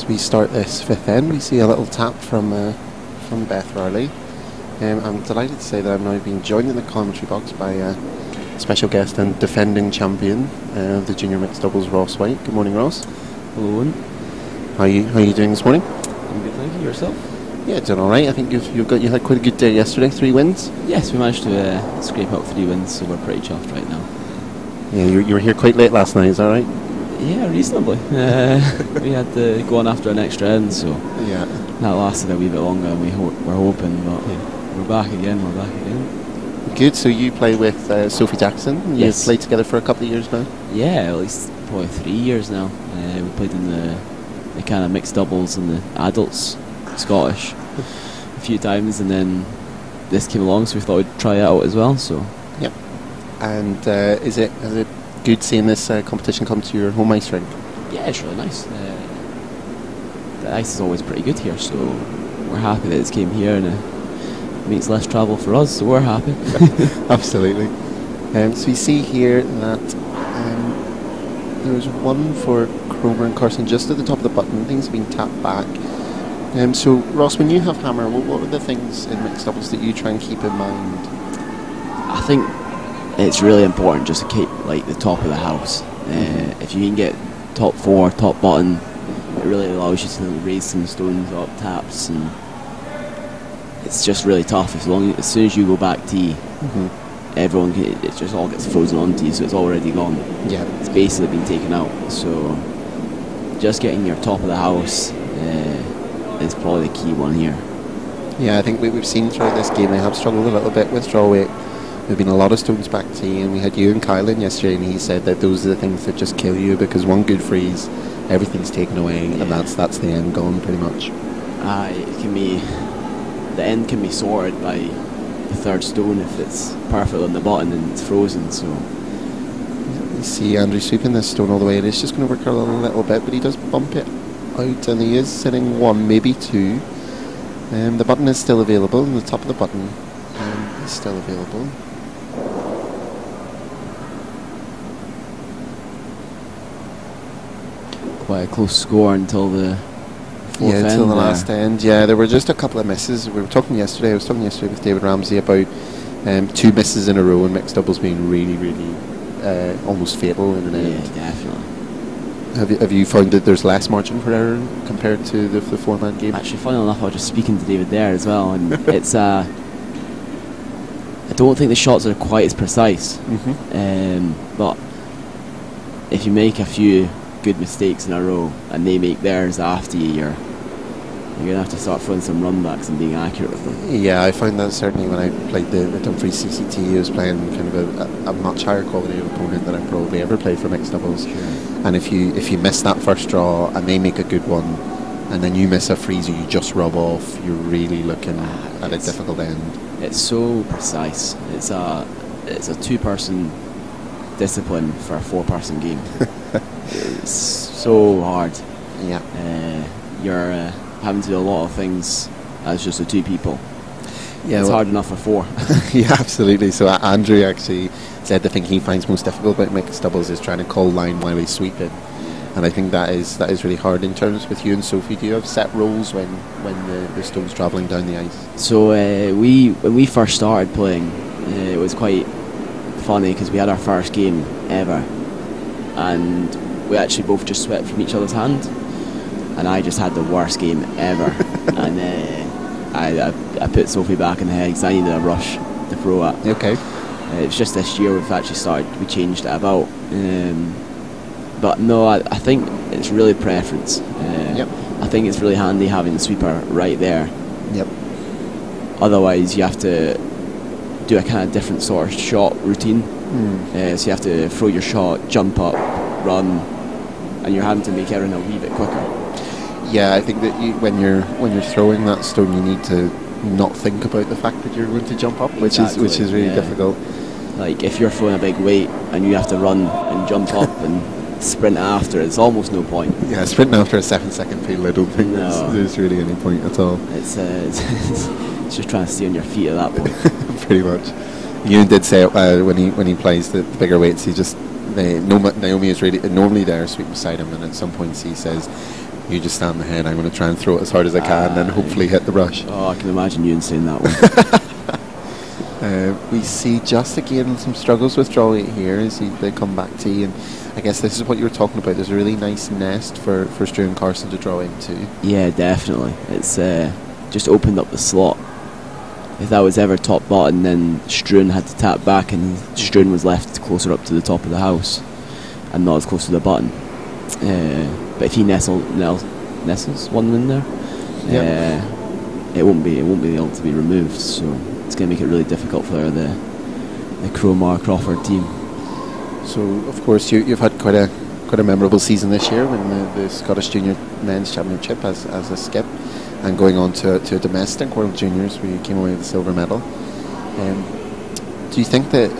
we start this fifth end, we see a little tap from Beth Rowley. I'm delighted to say that I'm now being joined in the commentary box by a special guest and defending champion of the junior mixed doubles, Ross White. Good morning, Ross. Hello, Owen. How are you doing this morning? I'm good, thank you. Yourself? Yeah, doing all right. I think you had quite a good day yesterday. 3 wins. Yes, we managed to scrape out 3 wins, so we're pretty chuffed right now. Yeah, you were here quite late last night. Is that right? Yeah, reasonably. We had to go on after an extra end, so yeah, that lasted a wee bit longer than we're hoping, but we're back again. Good. So you play with Sophie Jackson. Yes. You've played together for a couple of years now. Yeah, at least probably 3 years now. We played in the kind of mixed doubles and the adults Scottish a few times, and then this came along, so we thought we'd try it out as well. So yep. And is it good seeing this competition come to your home ice rink? Yeah, it's really nice. The ice is always pretty good here, so we're happy that it's came here, and it means less travel for us, so we're happy. Absolutely. So you see here that there's one for Cromer and Carson just at the top of the button. Things have been tapped back. So Ross, when you have hammer, what are the things in mixed doubles that you try and keep in mind? I think it's really important just to keep like the top of the house. If you can get top 4, top button, it really allows you to raise some stones up taps, and it's just really tough. As soon as you go back tee, it just all gets frozen onto you, so it's already gone. Yeah, it's basically been taken out. So just getting your top of the house is probably the key one here. Yeah, I think we've seen throughout this game they have struggled a little bit with draw weight. There've been a lot of stones back tee, and we had you and Kyle in yesterday, and he said that those are the things that just kill you, because one good freeze, everything's taken away, and that's the end gone pretty much. It can be, the end can be sorted by the third stone if it's perfect on the button and it's frozen. So you see Andrew sweeping this stone all the way, and it's just going to work a little bit, but he does bump it out, and he is sitting 1, maybe 2. The button is still available, and the top of the button is still available. Quite a close score until the fourth end. Until the last end. Yeah, there were just a couple of misses. I was talking yesterday with David Ramsey about 2 misses in a row in mixed doubles being really, really almost fatal in an end. Yeah, definitely. Have you found that there's less margin for error compared to the 4-man game? Actually, funny enough, I was just speaking to David there as well, and it's I don't think the shots are quite as precise, but if you make a few good mistakes in a row and they make theirs after you, you're going to have to start throwing some runbacks and being accurate with them. Yeah, I found that certainly when I played the Dumfries CCT. I was playing kind of a much higher quality of opponent than I probably ever played for mixed doubles. Sure. And if you miss that first draw and they make a good one, and then you miss a freeze or you just rub off, you're really looking at a difficult end. It's so precise. It's a 2-person discipline for a 4-person game. It's so hard. Yeah. You're having to do a lot of things as just the 2 people. Yeah, it's hard enough for 4. Yeah, absolutely. So Andrew actually said the thing he finds most difficult about mixed doubles is trying to call line while he's sweeping, and I think that is really hard. In terms with you and Sophie, do you have set roles when the stone's travelling down the ice? So when we first started playing, it was quite funny because we had our first game ever, and we actually both just swept from each other's hand, and I just had the worst game ever. And I put Sophie back in the head because I needed a rush to throw at. Okay. It's just this year we've actually changed it about. But no, I think it's really preference. I think it's really handy having the sweeper right there. Yep. Otherwise you have to do a kind of different sort of shot routine. So you have to throw your shot, jump up, run, and you're having to make everything a wee bit quicker. Yeah, I think that when you're throwing that stone, you need to not think about the fact that you're going to jump up, which is really difficult. Like if you're throwing a big weight and you have to run and jump up and sprint after, it's almost no point. Yeah, sprinting after a 7-second field, I don't think there's really any point at all. It's just trying to stay on your feet at that point. Pretty much. Ewan did say when he plays the bigger weights, Naomi is really normally there sweeping beside him, and at some points he says, You just stand ahead. I'm going to try and throw it as hard as I can, and hopefully hit the brush. Oh, I can imagine you saying that one. We see just again some struggles with draw 8 here as they come back to you, and I guess this is what you were talking about. There's a really nice nest for Struan and Carson to draw into. Yeah, definitely. It's just opened up the slot. If that was ever top bottom, then Struan had to tap back, and Struan was left closer up to the top of the house and not as close to the button. But if he nestles one in there, it won't be able to be removed. So it's going to make it really difficult for the Crowmar Crawford team. So of course you've had quite a memorable season this year, when the Scottish Junior Men's Championship as a skip, and going on to a domestic World Juniors where you came away with a silver medal. Do you think that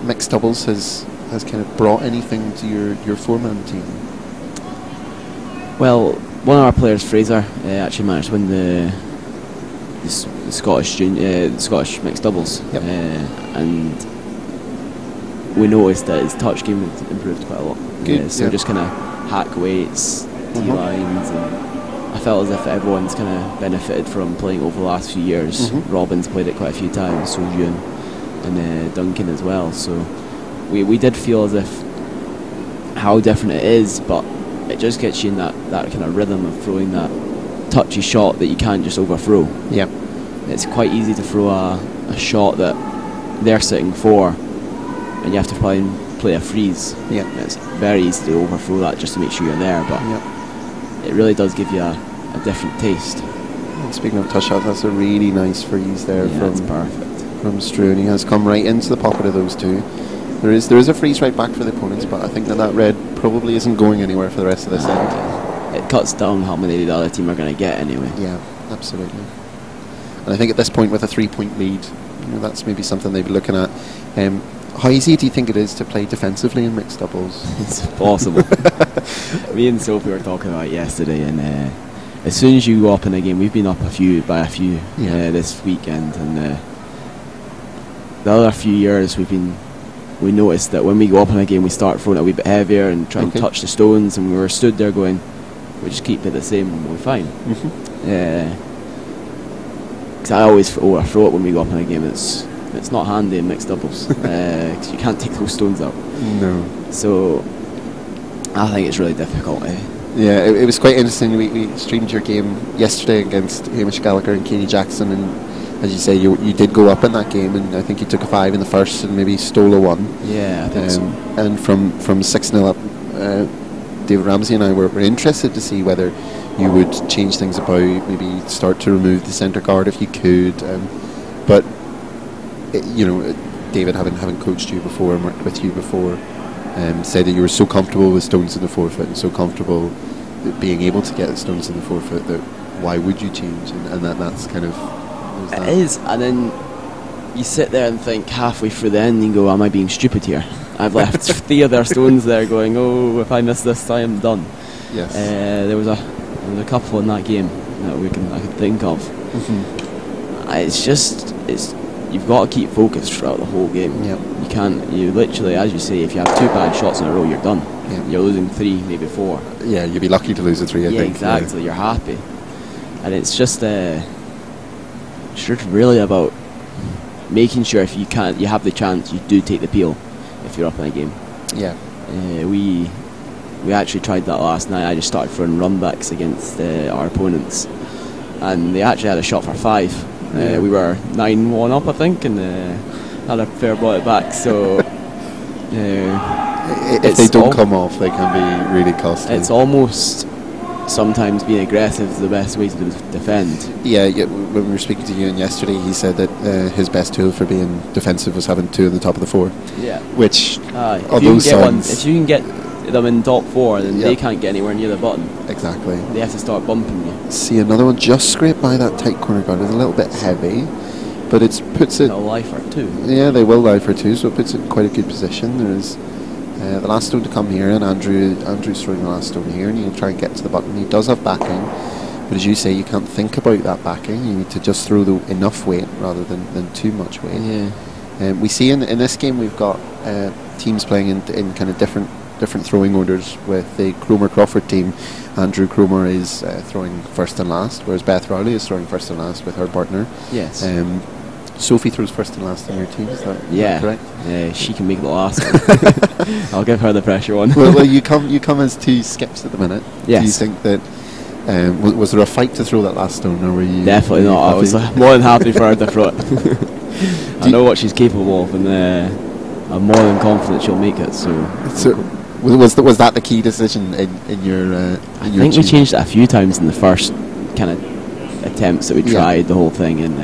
mixed doubles has kind of brought anything to your four-man team? Well, one of our players, Fraser, actually managed to win the Scottish mixed doubles, and we noticed that his touch game had improved quite a lot. So just kind of hack weights, tee lines, and I felt as if everyone's kind of benefited from playing over the last few years. Robin's played it quite a few times, so Ewan, and Duncan as well. So we did feel as if how different it is, but it just gets you in that kind of rhythm of throwing that touchy shot that you can't just overthrow. Yeah, it's quite easy to throw a shot that they're sitting for, and you have to try and play a freeze. Yeah, it's very easy to overthrow that just to make sure you're there, but it really does give you a different taste. And speaking of touch shots, that's a really nice freeze there that's perfect from Struan. He has come right into the pocket of those two. There is a freeze right back for the opponents, but I think that red probably isn't going anywhere for the rest of this end. It cuts down how many the other team are going to get anyway. Yeah, absolutely. And I think at this point, with a 3-point lead, that's maybe something they'd be looking at. How easy do you think it is to play defensively in mixed doubles? It's possible. Me and Sophie were talking about it yesterday, and as soon as you go up in a game, we've been up by a few this weekend, and the other few years we noticed that when we go up in a game, we start throwing it a wee bit heavier and try and touch the stones, and we were stood there going, we just keep it the same and we're fine. Because I always overthrow it when we go up in a game. It's not handy in mixed doubles because you can't take those stones out. No. So I think it's really difficult. Yeah, it was quite interesting. We streamed your game yesterday against Hamish Gallagher and Katie Jackson, and as you say, you did go up in that game, and I think you took a 5 in the first and maybe stole a 1. Yeah, I think so. And from 6-0 up, David Ramsey and I were interested to see whether you would change things about, maybe start to remove the centre guard if you could. But David, having coached you before and worked with you before, said that you were so comfortable with stones in the forefoot and so comfortable being able to get stones in the forefoot that why would you change? And that's kind of... It is, and then you sit there and think halfway through the end and go, am I being stupid here? I've left 3 of their stones there going, oh, if I miss this I am done. Yes. There was a couple in that game that I could think of. You've got to keep focused throughout the whole game. You literally, as you say, if you have 2 bad shots in a row, you're done. You're losing 3, maybe 4. Yeah, you'd be lucky to lose a 3, I think. Exactly, you're happy. And it's just really about making sure if you have the chance, you do take the peel if you're up in a game. Yeah. We actually tried that last night. I just started throwing runbacks against our opponents, and they actually had a shot for 5. We were 9-1 up, I think, and had a fair brought it back. So if they don't come off, they can be really costly. It's almost sometimes being aggressive is the best way to defend. Yeah, when we were speaking to Ewan yesterday, he said that his best tool for being defensive was having 2 on the top of the 4. Yeah. Which, if you can get them in top 4, then they can't get anywhere near the button. Exactly. They have to start bumping you. See, another one just scraped by that tight corner guard. It's a little bit heavy, but puts it... They'll lie for 2. Yeah, they will lie for 2, so it puts it in quite a good position. There is the last stone to come here, and Andrew's throwing the last stone here, and he'll try and get to the button. He does have backing, but as you say, you can't think about that backing. You need to just throw enough weight rather than too much weight. Yeah. We see in this game we've got teams playing in kind of different different throwing orders with the Cromer Crawford team. Andrew Cromer is throwing first and last, whereas Beth Rowley is throwing first and last with her partner. Yes. Sophie throws first and last in your team, is that correct? Yeah, she can make the last one. I'll give her the pressure one. well, you come as two skips at the minute. Yes. Do you think that was there a fight to throw that last stone, or were you? Definitely not. I was more than happy for her to throw it. I know what she's capable of, and I'm more than confident she'll make it. So was that the key decision in your? I think we changed it a few times in the first kind of attempts that we tried the whole thing, and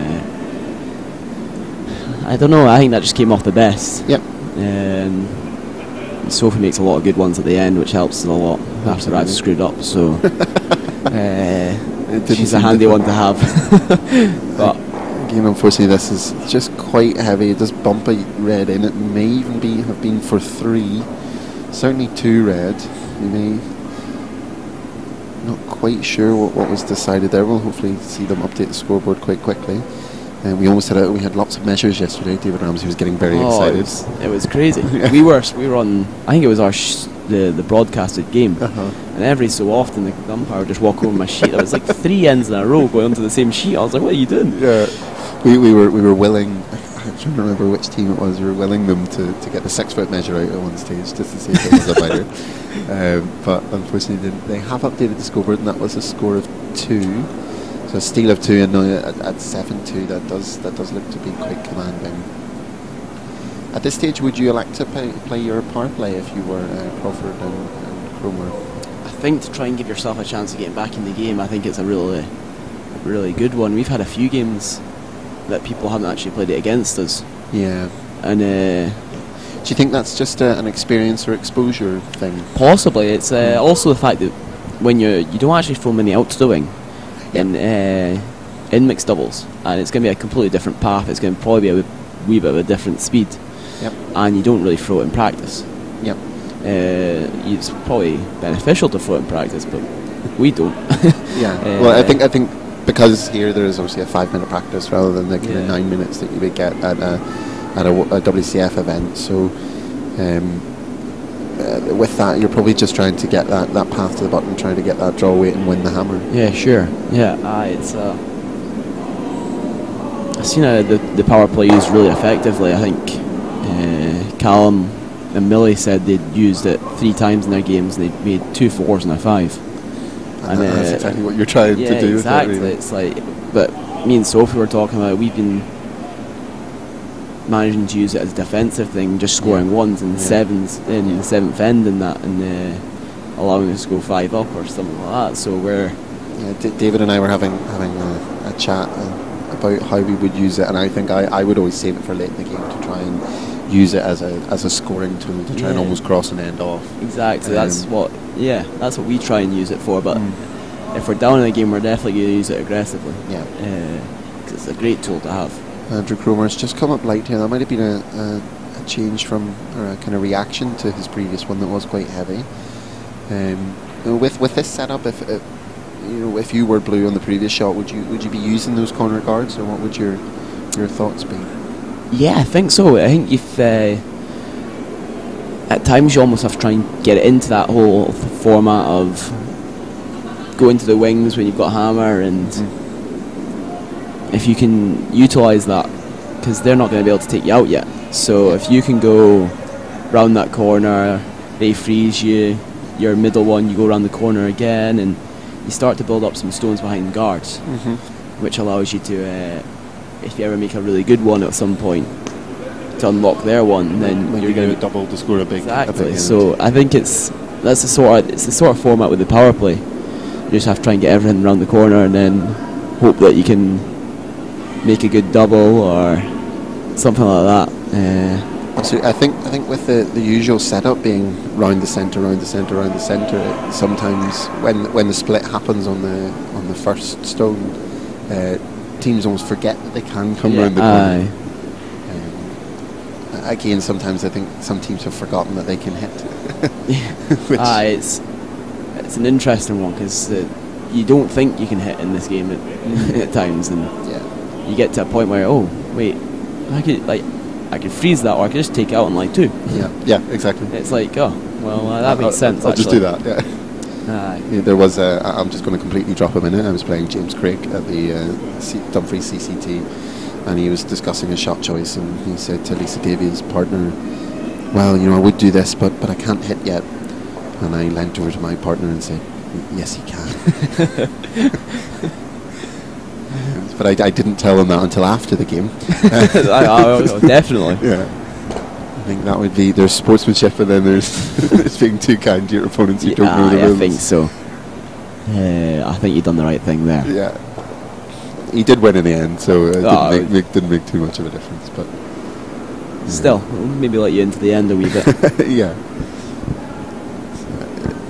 I don't know. I think that just came off the best. Yep. Sophie makes a lot of good ones at the end, which helps us a lot after I've screwed up. So she's a handy one to have. But again, unfortunately, this is just quite heavy. It does bump a red in. It may even have been for 3. Certainly 2 red. You may not quite sure what was decided there. We'll hopefully see them update the scoreboard quite quickly. We almost had lots of measures yesterday. David Ramsey was getting very excited. It was crazy. we were on. I think it was the broadcasted game, and every so often the umpire would just walk over my sheet. There was like 3 ends in a row going onto the same sheet. I was like, "What are you doing?" Yeah, we were willing. I can't remember which team it was. We were willing them to get the 6-foot measure out at one stage just to see if it was a better. But unfortunately, they have updated the scoreboard, and that was a score of 2. So a steal of 2, and now at 7-2, that does look to be quite commanding. At this stage, would you elect to play your power play if you were Crawford and Cromer? I think to try and give yourself a chance of getting back in the game, I think it's a really, really good one. We've had a few games that people haven't actually played it against us. Yeah. And do you think that's just an experience or exposure thing? Possibly. It's also the fact that when you don't actually throw many outstowing in mixed doubles, and it's going to be a completely different path. It's going to probably be a wee bit of a different speed. Yep. And you don't really throw it in practice. Yep. It's probably beneficial to throw it in practice, but we don't. Yeah. Well, I think because here there is obviously a 5-minute practice rather than the kind of 9 minutes that you would get at a WCF event. So with that, you're probably just trying to get that path to the button, trying to get that draw weight and win the hammer. Yeah, sure. Yeah, it's I've seen the power play used really effectively. I think Callum and Millie said they'd used it 3 times in their games, and they'd made 2 4s and a 5. And that's exactly what you're trying to do. Exactly. It's like, but me and Sophie were talking about, we've been managing to use it as a defensive thing, just scoring 1s and 7s in the 7th end and that, and allowing us to go 5 up or something like that. So we're David and I were having a chat about how we would use it, and I think I would always save it for late in the game to try and use it as a scoring tool to try and almost cross and end off. Exactly. That's what we try and use it for. But if we're down in the game, we're definitely going to use it aggressively. Yeah, because it's a great tool to have. Andrew Cromer's just come up light here. That might have been a change from, or a kind of reaction to his previous one that was quite heavy. With this setup, if you were blue on the previous shot, would you be using those corner guards, or what would your thoughts be? Yeah, I think so. I think if at times you almost have to try and get it into that whole format of go into the wings when you've got a hammer, and if you can utilise that, because they're not going to be able to take you out yet. So if you can go round that corner, they freeze you, your middle one, you go around the corner again, and you start to build up some stones behind guards, which allows you to, if you ever make a really good one at some point, to unlock their one, then you're going to double to score a big. Exactly. So I think it's the sort of format with the power play. You just have to try and get everything around the corner, and then hope that you can make a good double or something like that. Absolutely. I think with the usual setup being round the centre, sometimes when the split happens on the first stone, teams almost forget that they can come round the corner. Again, sometimes I think some teams have forgotten that they can hit. It's an interesting one, because you don't think you can hit in this game at times, and you get to a point where, oh wait, I could freeze that, or I could just take it out on line 2. Yeah, exactly. It's like, oh, well, that makes sense. I'll just do that. Yeah. Yeah, there was I'm just going to completely drop him in it. I was playing James Craig at the Dumfries CCT, and he was discussing his shot choice, and he said to Lisa Davies' partner, well, I would do this, but I can't hit yet. And I leant over to my partner and said, yes, he can. But I didn't tell him that until after the game. Definitely. Yeah. I think that would be, there's sportsmanship, and then there's being too kind to your opponents who don't know the rules. I think so. I think you've done the right thing there. Yeah. He did win in the end, so it didn't make too much of a difference. But still, maybe let you into the end a wee bit. Yeah.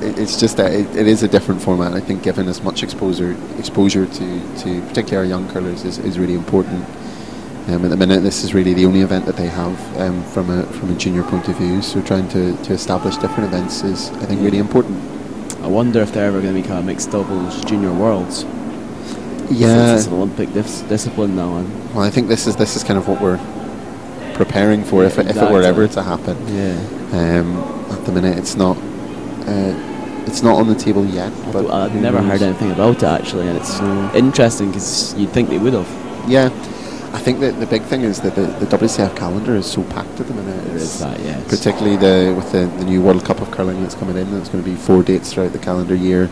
It's just that it is a different format. I think giving as much exposure to particularly our young curlers is really important. At the minute, this is really the only event that they have from a junior point of view. So trying to establish different events is, I think, really important. I wonder if they're ever going to become mixed doubles junior worlds. Yeah, it's an Olympic discipline now. Well, I think this is kind of what we're preparing for, if it were ever to happen. Yeah. At the minute, it's not on the table yet. But I've never heard anything about it actually, and it's interesting because you'd think they would have. Yeah. I think that the big thing is that the WCF calendar is so packed at the minute. There is that, yes. Particularly with the new World Cup of Curling that's coming in. It's going to be 4 dates throughout the calendar year.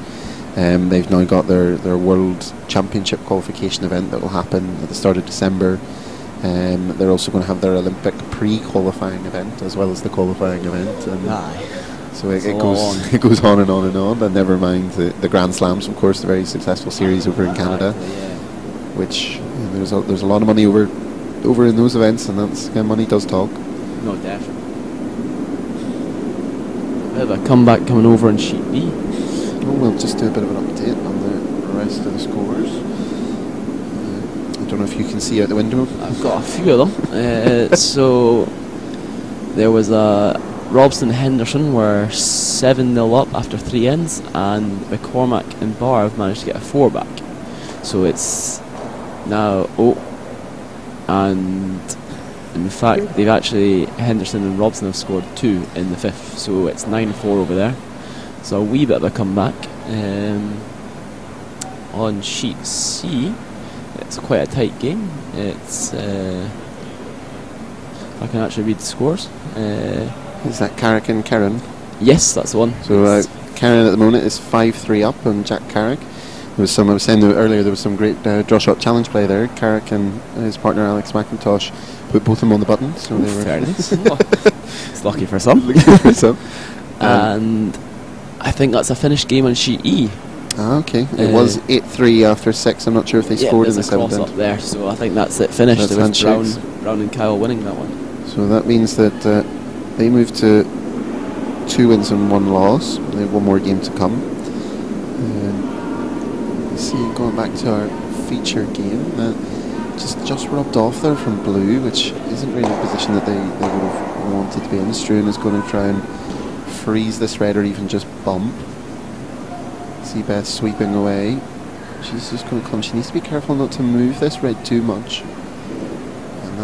They've now got their World Championship qualification event that will happen at the start of December. They're also going to have their Olympic pre-qualifying event as well as the qualifying event. And so it goes on and on and on. And never mind the Grand Slams, of course, the very successful series over in Canada, which there's a lot of money over in those events, and that's money does talk. No, definitely. A bit of a comeback coming over in Sheet B. We'll just do a bit of an update on the rest of the scores. I don't know if you can see out the window. I've got a few of them. So there was Robson Henderson were 7-0 up after 3 ends, and McCormack and Barr have managed to get a 4 back. So it's now and in fact Henderson and Robson have scored 2 in the 5th, so it's 9-4 over there. So a wee bit of a comeback. On sheet C, it's quite a tight game. It's I can actually read the scores. Is that Carrick and Karen? Yes, that's the one. So Karen at the moment is 5-3 up on Jack Carrick. I was saying earlier, there was some great draw shot challenge play there. Carrick and his partner Alex McIntosh put both of them on the button. So they were fair enough. It's lucky for some. And I think that's a finished game on sheet E. Okay. It was 8-3 after 6. I'm not sure if they scored in the 7th up there, so I think that's it finished. It was Brown and Kyle winning that one. So that means that they moved to 2 wins and 1 loss. They have 1 more game to come. See, going back to our feature game, just rubbed off there from Blue, which isn't really a position that they would have wanted to be in. Struan is going to try and freeze this red or even just bump. See Beth sweeping away. She's just going to come. She needs to be careful not to move this red too much. And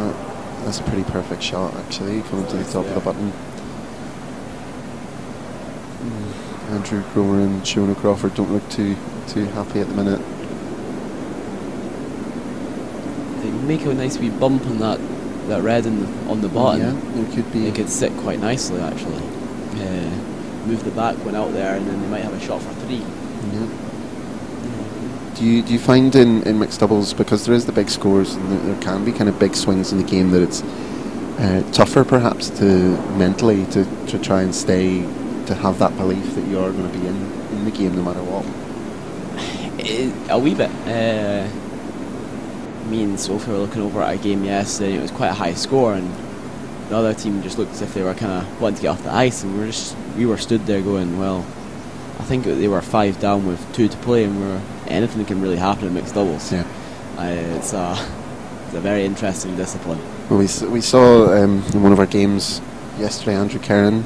that's a pretty perfect shot, actually, coming to the top of the button. Andrew Gromer and Shona Crawford don't look too happy at the minute. They make a nice wee bump on that red on the bottom. Yeah, there could be. It could sit quite nicely actually. Move the back one out there, and then they might have a shot for 3. Yeah. Do you find in mixed doubles, because there is the big scores and there can be kind of big swings in the game, that it's tougher perhaps to mentally to try and stay, to have that belief that you are going to be in the game no matter what? A wee bit. Me and Sophie were looking over at a game yesterday. It was quite a high score, and the other team just looked as if they were kind of wanting to get off the ice, and we were stood there going, well, I think they were 5 down with 2 to play, and anything can really happen in mixed doubles. Yeah. It's a very interesting discipline. Well, we saw in one of our games yesterday, Andrew Kerrin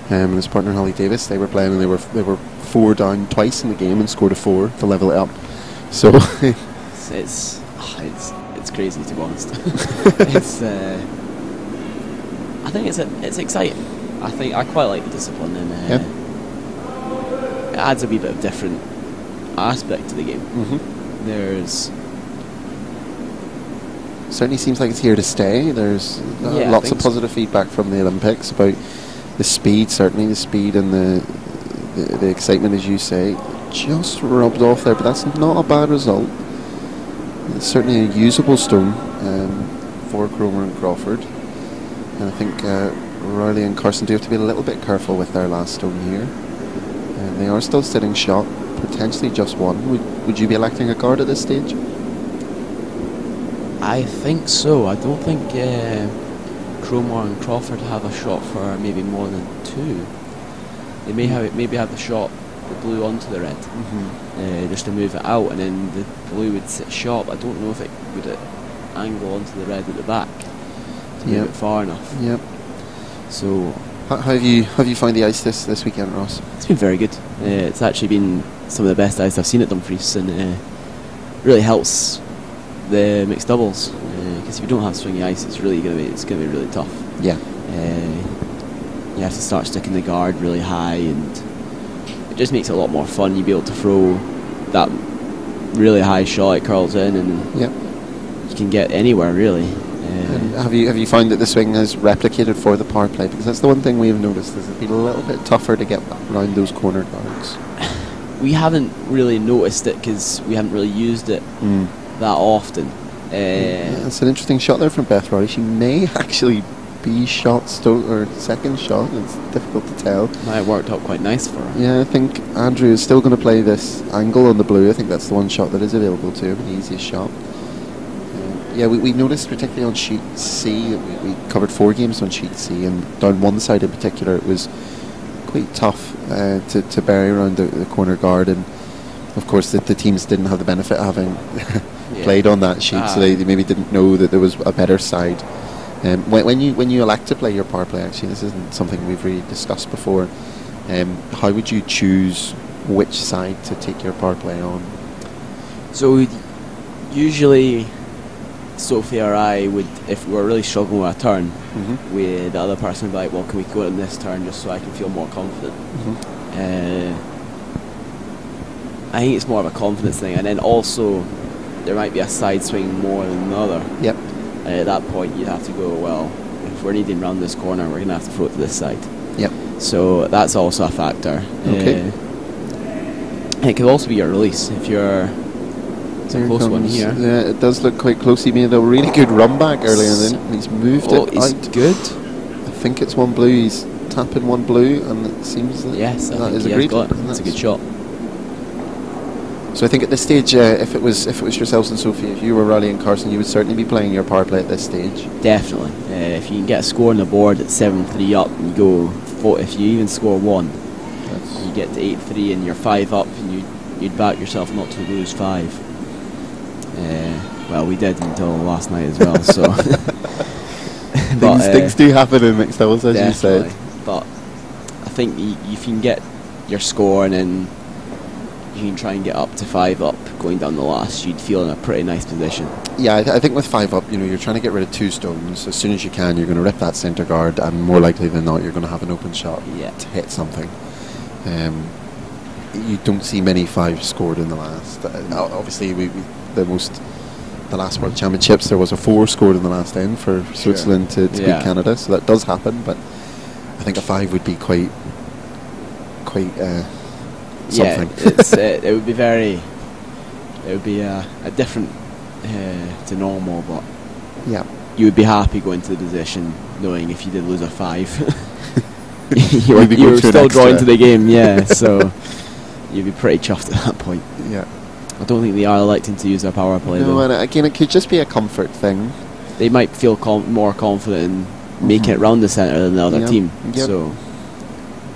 and his partner Holly Davis, they were playing, and they were 4 down twice in the game and scored a 4 to level it up. So it's crazy, to be honest. It's I think it's exciting. I quite like the discipline, and it adds a wee bit of different aspect to the game. There's certainly seems like it's here to stay. There's lots of positive feedback from the Olympics about the speed, certainly the speed and the excitement, as you say, just rubbed off there, but that's not a bad result. It's certainly a usable stone for Cromer and Crawford, and I think Riley and Carson do have to be a little bit careful with their last stone here. They are still sitting shot, potentially just one. Would you be electing a guard at this stage? I think so. I don't think Cromer and Crawford have a shot for maybe more than two. They may have the shot, the blue onto the red, just to move it out, and then the blue would sit sharp. I don't know if it would angle onto the red at the back to move it far enough. Yep. So, how have you found the ice this weekend, Ross? It's been very good. It's actually been some of the best ice I've seen at Dumfries, and really helps the mixed doubles, because if you don't have swingy ice, it's going to be really tough. Yeah. You have to start sticking the guard really high, and it just makes it a lot more fun. You'll be able to throw that really high shot, it curls in, and you can get anywhere really. And have you found that the swing has replicated for the power play? Because that's the one thing we have noticed, is it's been a little bit tougher to get around those corner guards. We haven't really noticed it because we haven't really used it that often. That's an interesting shot there from Beth Roddy. She may actually be second shot. It's difficult to tell. Might have worked out quite nice for her. Yeah, I think Andrew is still going to play this angle on the blue. I think that's the one shot that is available to him, the easiest shot. We noticed particularly on sheet C, we covered 4 games on sheet C, and down one side in particular it was quite tough to bury around the corner guard, and of course the teams didn't have the benefit of having played on that sheet, so they maybe didn't know that there was a better side. When you elect to play your power play, actually, this isn't something we've really discussed before, how would you choose which side to take your power play on? So usually Sophie or I would, if we were really struggling with a turn, the other person would be like, well, can we go on this turn just so I can feel more confident? I think it's more of a confidence thing, and then also there might be a side swing more than another. Yep. At that point you'd have to go, well, if we're needing round this corner, we're going to have to throw it to this side. Yep. So that's also a factor. Okay. It could also be your release if you're... It's a close one here. Yeah, it does look quite close. He made a really good run back earlier, and then he's moved it he's out. Good. I think it's one blue. He's tapping one blue, and it seems that that is agreed. That's a good shot. So I think at this stage, if it was yourselves and Sophie, if you were Riley and Carson, you would certainly be playing your power play at this stage. Definitely. If you can get a score on the board at 7-3 up, and you go. If you even score 1, you get to 8-3, and you're 5 up, and you'd back yourself not to lose 5. Well, we did until last night as well. So things do happen in mixed doubles, as you said. But I think if you can get your score, and then you can try and get up to 5 up going down the last, you'd feel in a pretty nice position. Yeah, I think with 5 up, you're trying to get rid of 2 stones. As soon as you can, you're going to rip that centre guard, and more likely than not, you're going to have an open shot to hit something. You don't see many 5s scored in the last. Obviously, the last World Championships, there was a 4 scored in the last end for Switzerland to beat Canada, so that does happen. But I think a 5 would be quite something. It would be very. It would be a different to normal, but you would be happy going to the position knowing if you did lose a 5, you were still drawing to the game. So you'd be pretty chuffed at that point. Yeah. I don't think they are electing to use their power play. No, and again, it could just be a comfort thing. They might feel more confident in making it round the centre than the other team, so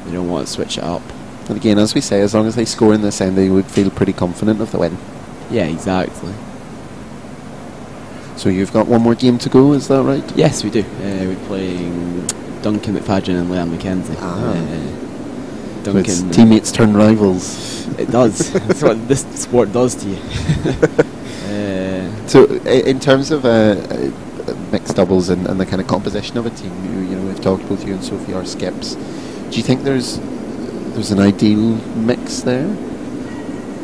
they don't want to switch it up. And again, as we say, as long as they score in this end, they would feel pretty confident of the win. Yeah, exactly. So you've got one more game to go, is that right? Yes, we do. We're playing Duncan McFadden and Leanne McKenzie. Duncan, so it's teammates turn rivals. It does. That's what this sport does to you. So in terms of mixed doubles and the kind of composition of a team, if talked, both you and Sophie are skips. Do you think there's an ideal mix there?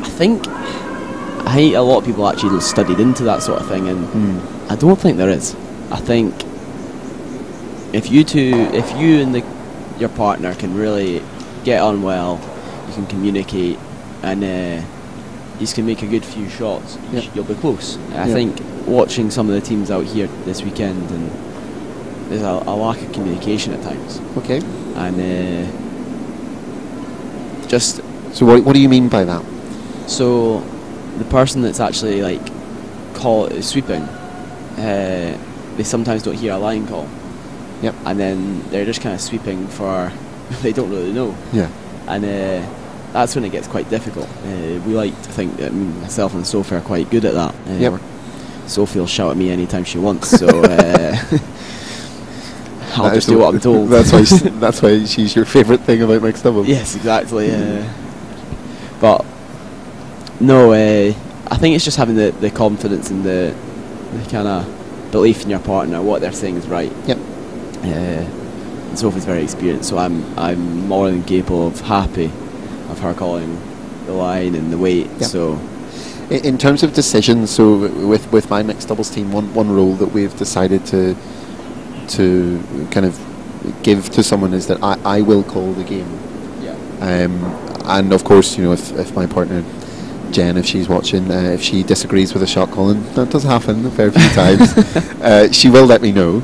I think a lot of people actually studied into that sort of thing, and I don't think there is. I think if you and your partner can really get on well, you can communicate, and you can make a good few shots, you'll be close. I think watching some of the teams out here this weekend, and there's a lack of communication at times. Okay. And So what do you mean by that? So the person that's actually like sweeping, they sometimes don't hear a line call. Yep. And then they're just kind of sweeping for they don't really know. Yeah. And that's when it gets quite difficult. We like to think that myself and Sophie are quite good at that. Yep. Sophie will shout at me anytime she wants, so I'll just do what I'm told. That's why she's your favourite thing about mixed doubles. Yes, exactly. But no, I think it's just having the confidence and the kind of belief in your partner, what they're saying is right. Yep. And Sophie's very experienced, so I'm more than capable of her calling the line and the weight. Yep. So in terms of decisions, so with my mixed doubles team, one rule that we've decided to kind of give to someone is that I will call the game. yeah. And of course, if my partner Jen, if she's watching, if she disagrees with a shot calling, that does happen a fair few times, she will let me know.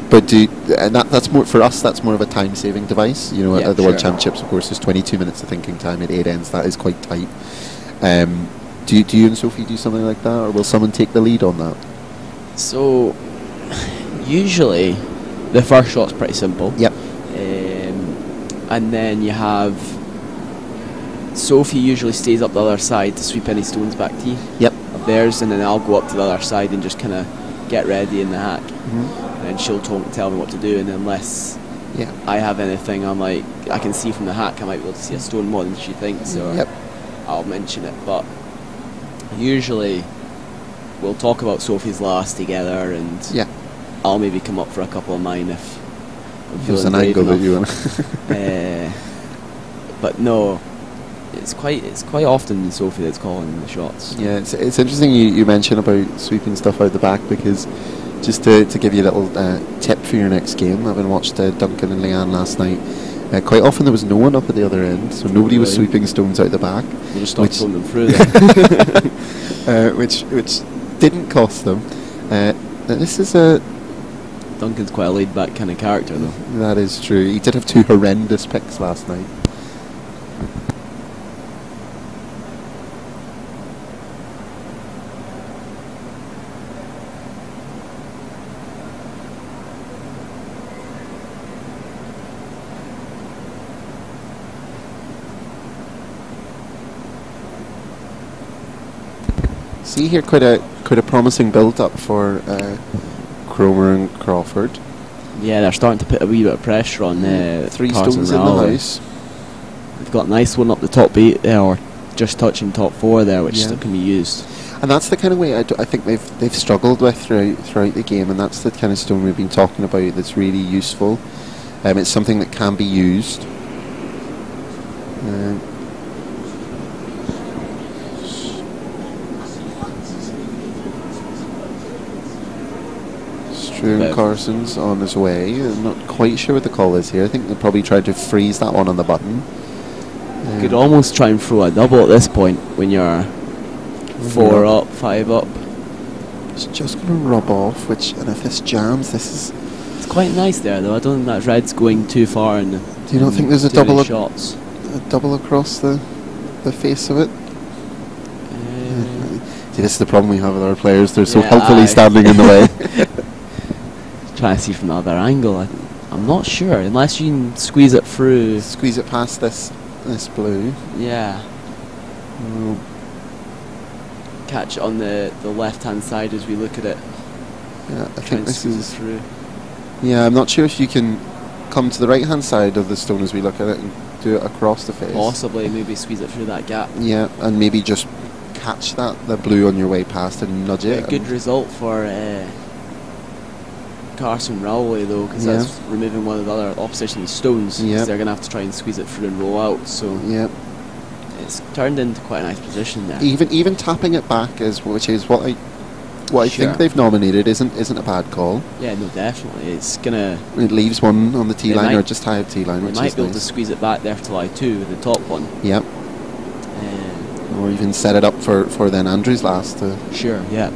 That's more for us. That's more of a time-saving device. At the World Championships, of course, there's 22 minutes of thinking time at 8 ends. That is quite tight. Do you and Sophie do something like that, or will someone take the lead on that? So usually the first shot's pretty simple. Yep. And then you have Sophie usually stays up the other side to sweep any stones back to you. Yep. Of theirs, and then I'll go up to the other side and just kind of get ready in the hack. Mm-hmm. And she'll tell me what to do, and unless I have anything, I'm like, I can see from the hack I might be able to see a stone more than she thinks, or I'll mention it. But usually we'll talk about Sophie's last together, and I'll maybe come up for a couple of mine if I'm there's feeling an brave angle enough. that you want. But no, it's quite often Sophie that's calling the shots. Yeah, it's interesting you mention about sweeping stuff out the back, because just to give you a little tip for your next game, having watched Duncan and Leanne last night, quite often there was no one up at the other end, so nobody was sweeping stones out the back. We'll just start throwing them through then. which didn't cost them. This is Duncan's quite a laid-back kind of character, though. That is true. He did have 2 horrendous picks last night. See here, quite a promising build-up for Cromer and Crawford. Yeah, they're starting to put a wee bit of pressure on 3 Carson stones in the house. They've got a nice one up the top 8 there, or just touching top 4 there, which still can be used. And that's the kind of way I think they've struggled with throughout the game, and that's the kind of stone we've been talking about that's really useful. It's something that can be used. Struan Carson's on his way. I'm not quite sure what the call is here. I think they probably tried to freeze that one on the button. You could almost try and throw a double at this point when you're 4 up, 5 up. It's just going to rub off, and if this jams, it's quite nice there, though. I don't think that red's going too far. Do you not think there's a double shots? A double across the face of it? See, this is the problem we have with our players. They're so helpfully standing in the way. Trying to see from the other angle. I'm not sure, unless you can squeeze it through. Squeeze it past this blue. Yeah. Catch it on the left-hand side as we look at it. Yeah, I think this is through. Yeah, I'm not sure if you can come to the right-hand side of the stone as we look at it and do it across the face. Possibly, maybe squeeze it through that gap. Yeah, and maybe just catch the blue on your way past and nudge it. A good result for Carson Rowley though, because that's removing one of the other opposition's stones. They're going to have to try and squeeze it through and roll out. So it's turned into quite a nice position there. Even tapping it back which is what I think they've nominated isn't a bad call. Yeah, no, definitely. It leaves one on the tee line or just high up tee line. They might be able to squeeze it back there to lie 2 with the top one. Yep. Or even set it up for then Andrew's last. Sure. Yeah.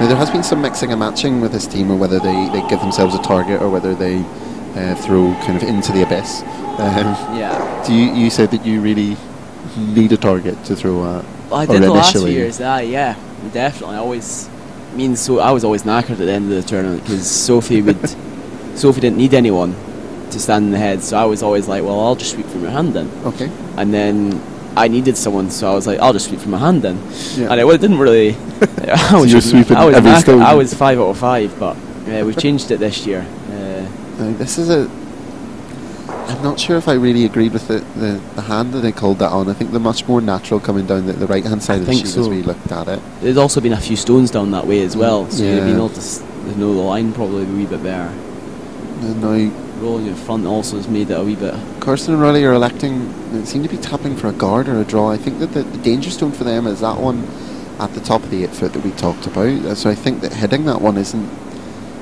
Now there has been some mixing and matching with this team, or whether they give themselves a target or whether they throw kind of into the abyss. Do you said that you really need a target to throw at? Well, I did the last few years. Yeah, definitely. I was always knackered at the end of the tournament because Sophie didn't need anyone to stand in the head, so I was always like, well, I'll just sweep from your hand then. Okay. And then I needed someone, so I was like, I'll just sweep from my hand then. Yeah. And it didn't really. I was 5 out of 5, but we've changed it this year. This is I'm not sure if I really agreed with the hand that they called that on. I think the much more natural coming down the right hand side of the sheet as we looked at it. There's also been a few stones down that way as well, so you've been able to know the line probably a wee bit better. And now rolling in front also has made it a wee bit. Carson and Riley are electing. They seem to be tapping for a guard or a draw. I think that the danger stone for them is that one at the top of the 8 foot that we talked about. So I think that hitting that one isn't,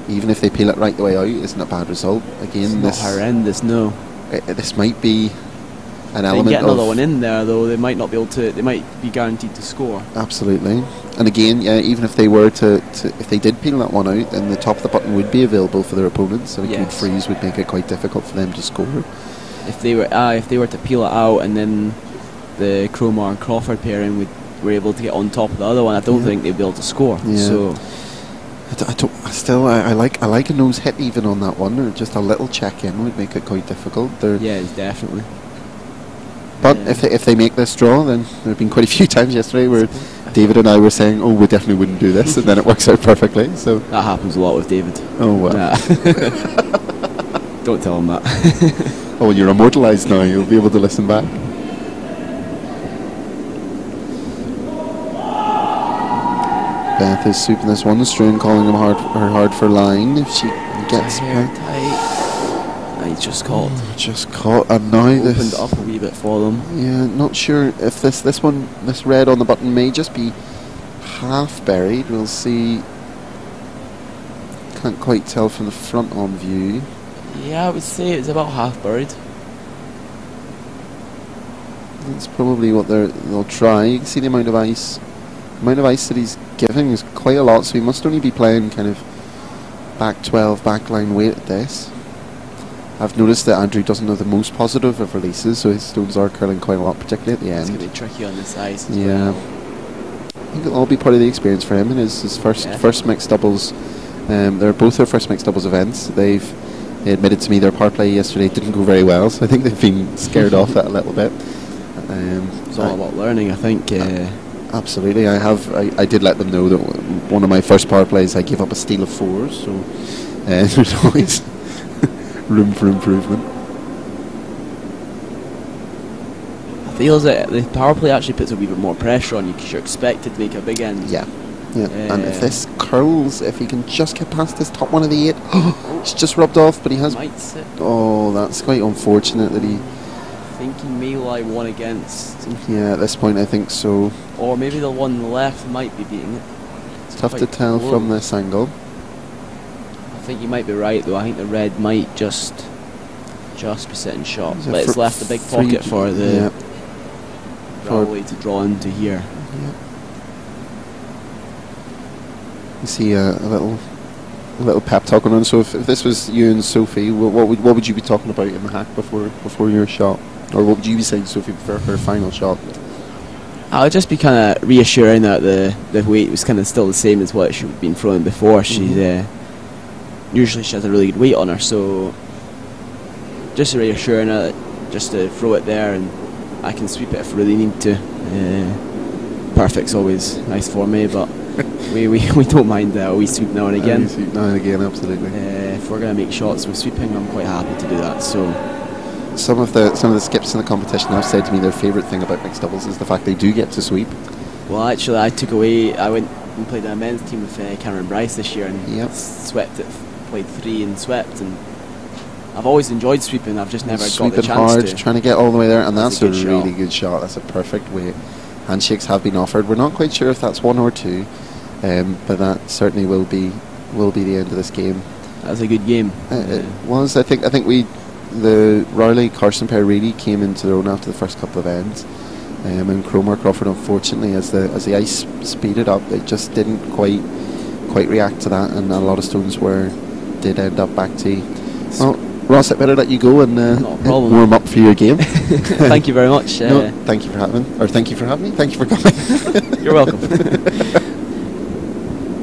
even if they peel it right the way out, isn't a bad result. Again, it's not horrendous. No. This might be an element of... If they get another one in there, though, they might not be able to... They might be guaranteed to score. Absolutely. And again, even if they were if they did peel that one out, then the top of the button would be available for their opponents, so a good freeze would make it quite difficult for them to score. If they were to peel it out, and then the Cromar and Crawford pairing were able to get on top of the other one, I don't think they'd be able to score. Yeah. So... I like a nose hit even on that one, or just a little check in would make it quite difficult. Definitely. But if they make this draw, then there have been quite a few times yesterday where David and I were saying, "Oh, we definitely wouldn't do this," and then it works out perfectly. So that happens a lot with David. Oh well. Don't tell him that. Oh, well, you're immortalised now. You'll be able to listen back. Beth is sweeping this one, Struan calling him hard for line. If she gets tight. He's just caught. And now opened up a wee bit for them. Yeah, not sure if this red on the button may just be half buried. We'll see. Can't quite tell from the front on view. Yeah, I would say it's about half buried. That's probably what they'll try. You can see the amount of ice. The amount of ice that he's giving is quite a lot, so he must only be playing kind of back 12, backline weight at this. I've noticed that Andrew doesn't have the most positive of releases, so his stones are curling quite a lot, particularly at the end. It's going to be tricky on this ice as well. I think it'll all be part of the experience for him in his first mixed doubles. They're both their first mixed doubles events. They admitted to me their power play yesterday didn't go very well, so I think they've been scared off that a little bit. It's all about learning, I think. Absolutely, I did let them know that one of my first power plays I gave up a steal of 4s, so there's always room for improvement. I feel that the power play actually puts a wee bit more pressure on you because you're expected to make a big end. Yeah. And if this curls, if he can just get past this top one of the 8, it's just rubbed off, but he has... Might sit. Oh, that's quite unfortunate that he... I think he may lie one against. Yeah, at this point I think so. Or maybe the one on the left might be beating it. It's tough to tell from this angle. I think you might be right though. I think the red might just be sitting shot. But it's left a big pocket for the Rowley to draw into here. Yeah. You see a little pep talk going on. So if this was you and Sophie, what would you be talking about in the hack before your shot? Or what would you be saying, Sophie, for her final shot? I would just be kind of reassuring that the weight was kind of still the same as what she'd been throwing before. She's usually she has a really good weight on her, so just reassuring her just to throw it there and I can sweep it if I really need to. Perfect's always nice for me, but we don't mind we sweep now and again. Sweep now and again, absolutely. If we're going to make shots with sweeping, I'm quite happy to do that. So. Some of the skips in the competition have said to me their favourite thing about mixed doubles is the fact they do get to sweep. Well, actually, I and played in a men's team with Cameron Bryce this year, and Yep. swept it. Played 3 and swept, and I've always enjoyed sweeping. I've just never got the Sweeping chance hard, to. trying to get all the way there, and that's a a good really shot. good shot. That's a perfect way. Handshakes have been offered. We're not quite sure if that's 1 or 2, but that certainly will be the end of this game. That was a good game. It was. I think the Rowley Carson pair really came into their own after the first couple of ends, and Cromer Crawford, unfortunately, as the ice speeded up, it just didn't quite react to that, and a lot of stones did end up back to. Well, Ross, I better let you go and Not a problem. warm up for your game. Thank you very much. No, thank you for having me. Thank you for coming. You're welcome.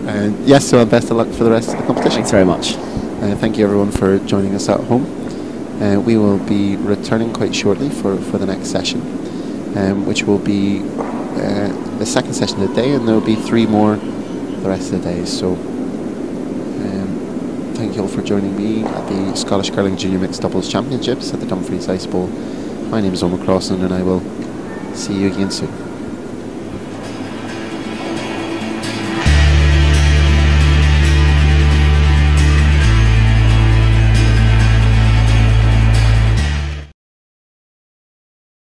And yes, so best of luck for the rest of the competition. Thanks very much. Thank you everyone for joining us at home. We will be returning quite shortly for the next session, which will be the second session of the day, and there will be 3 more the rest of the day. So thank you all for joining me at the Scottish Curling Junior Mixed Doubles Championships at the Dumfries Icebowl. My name is Omar Crossan, and I will see you again soon.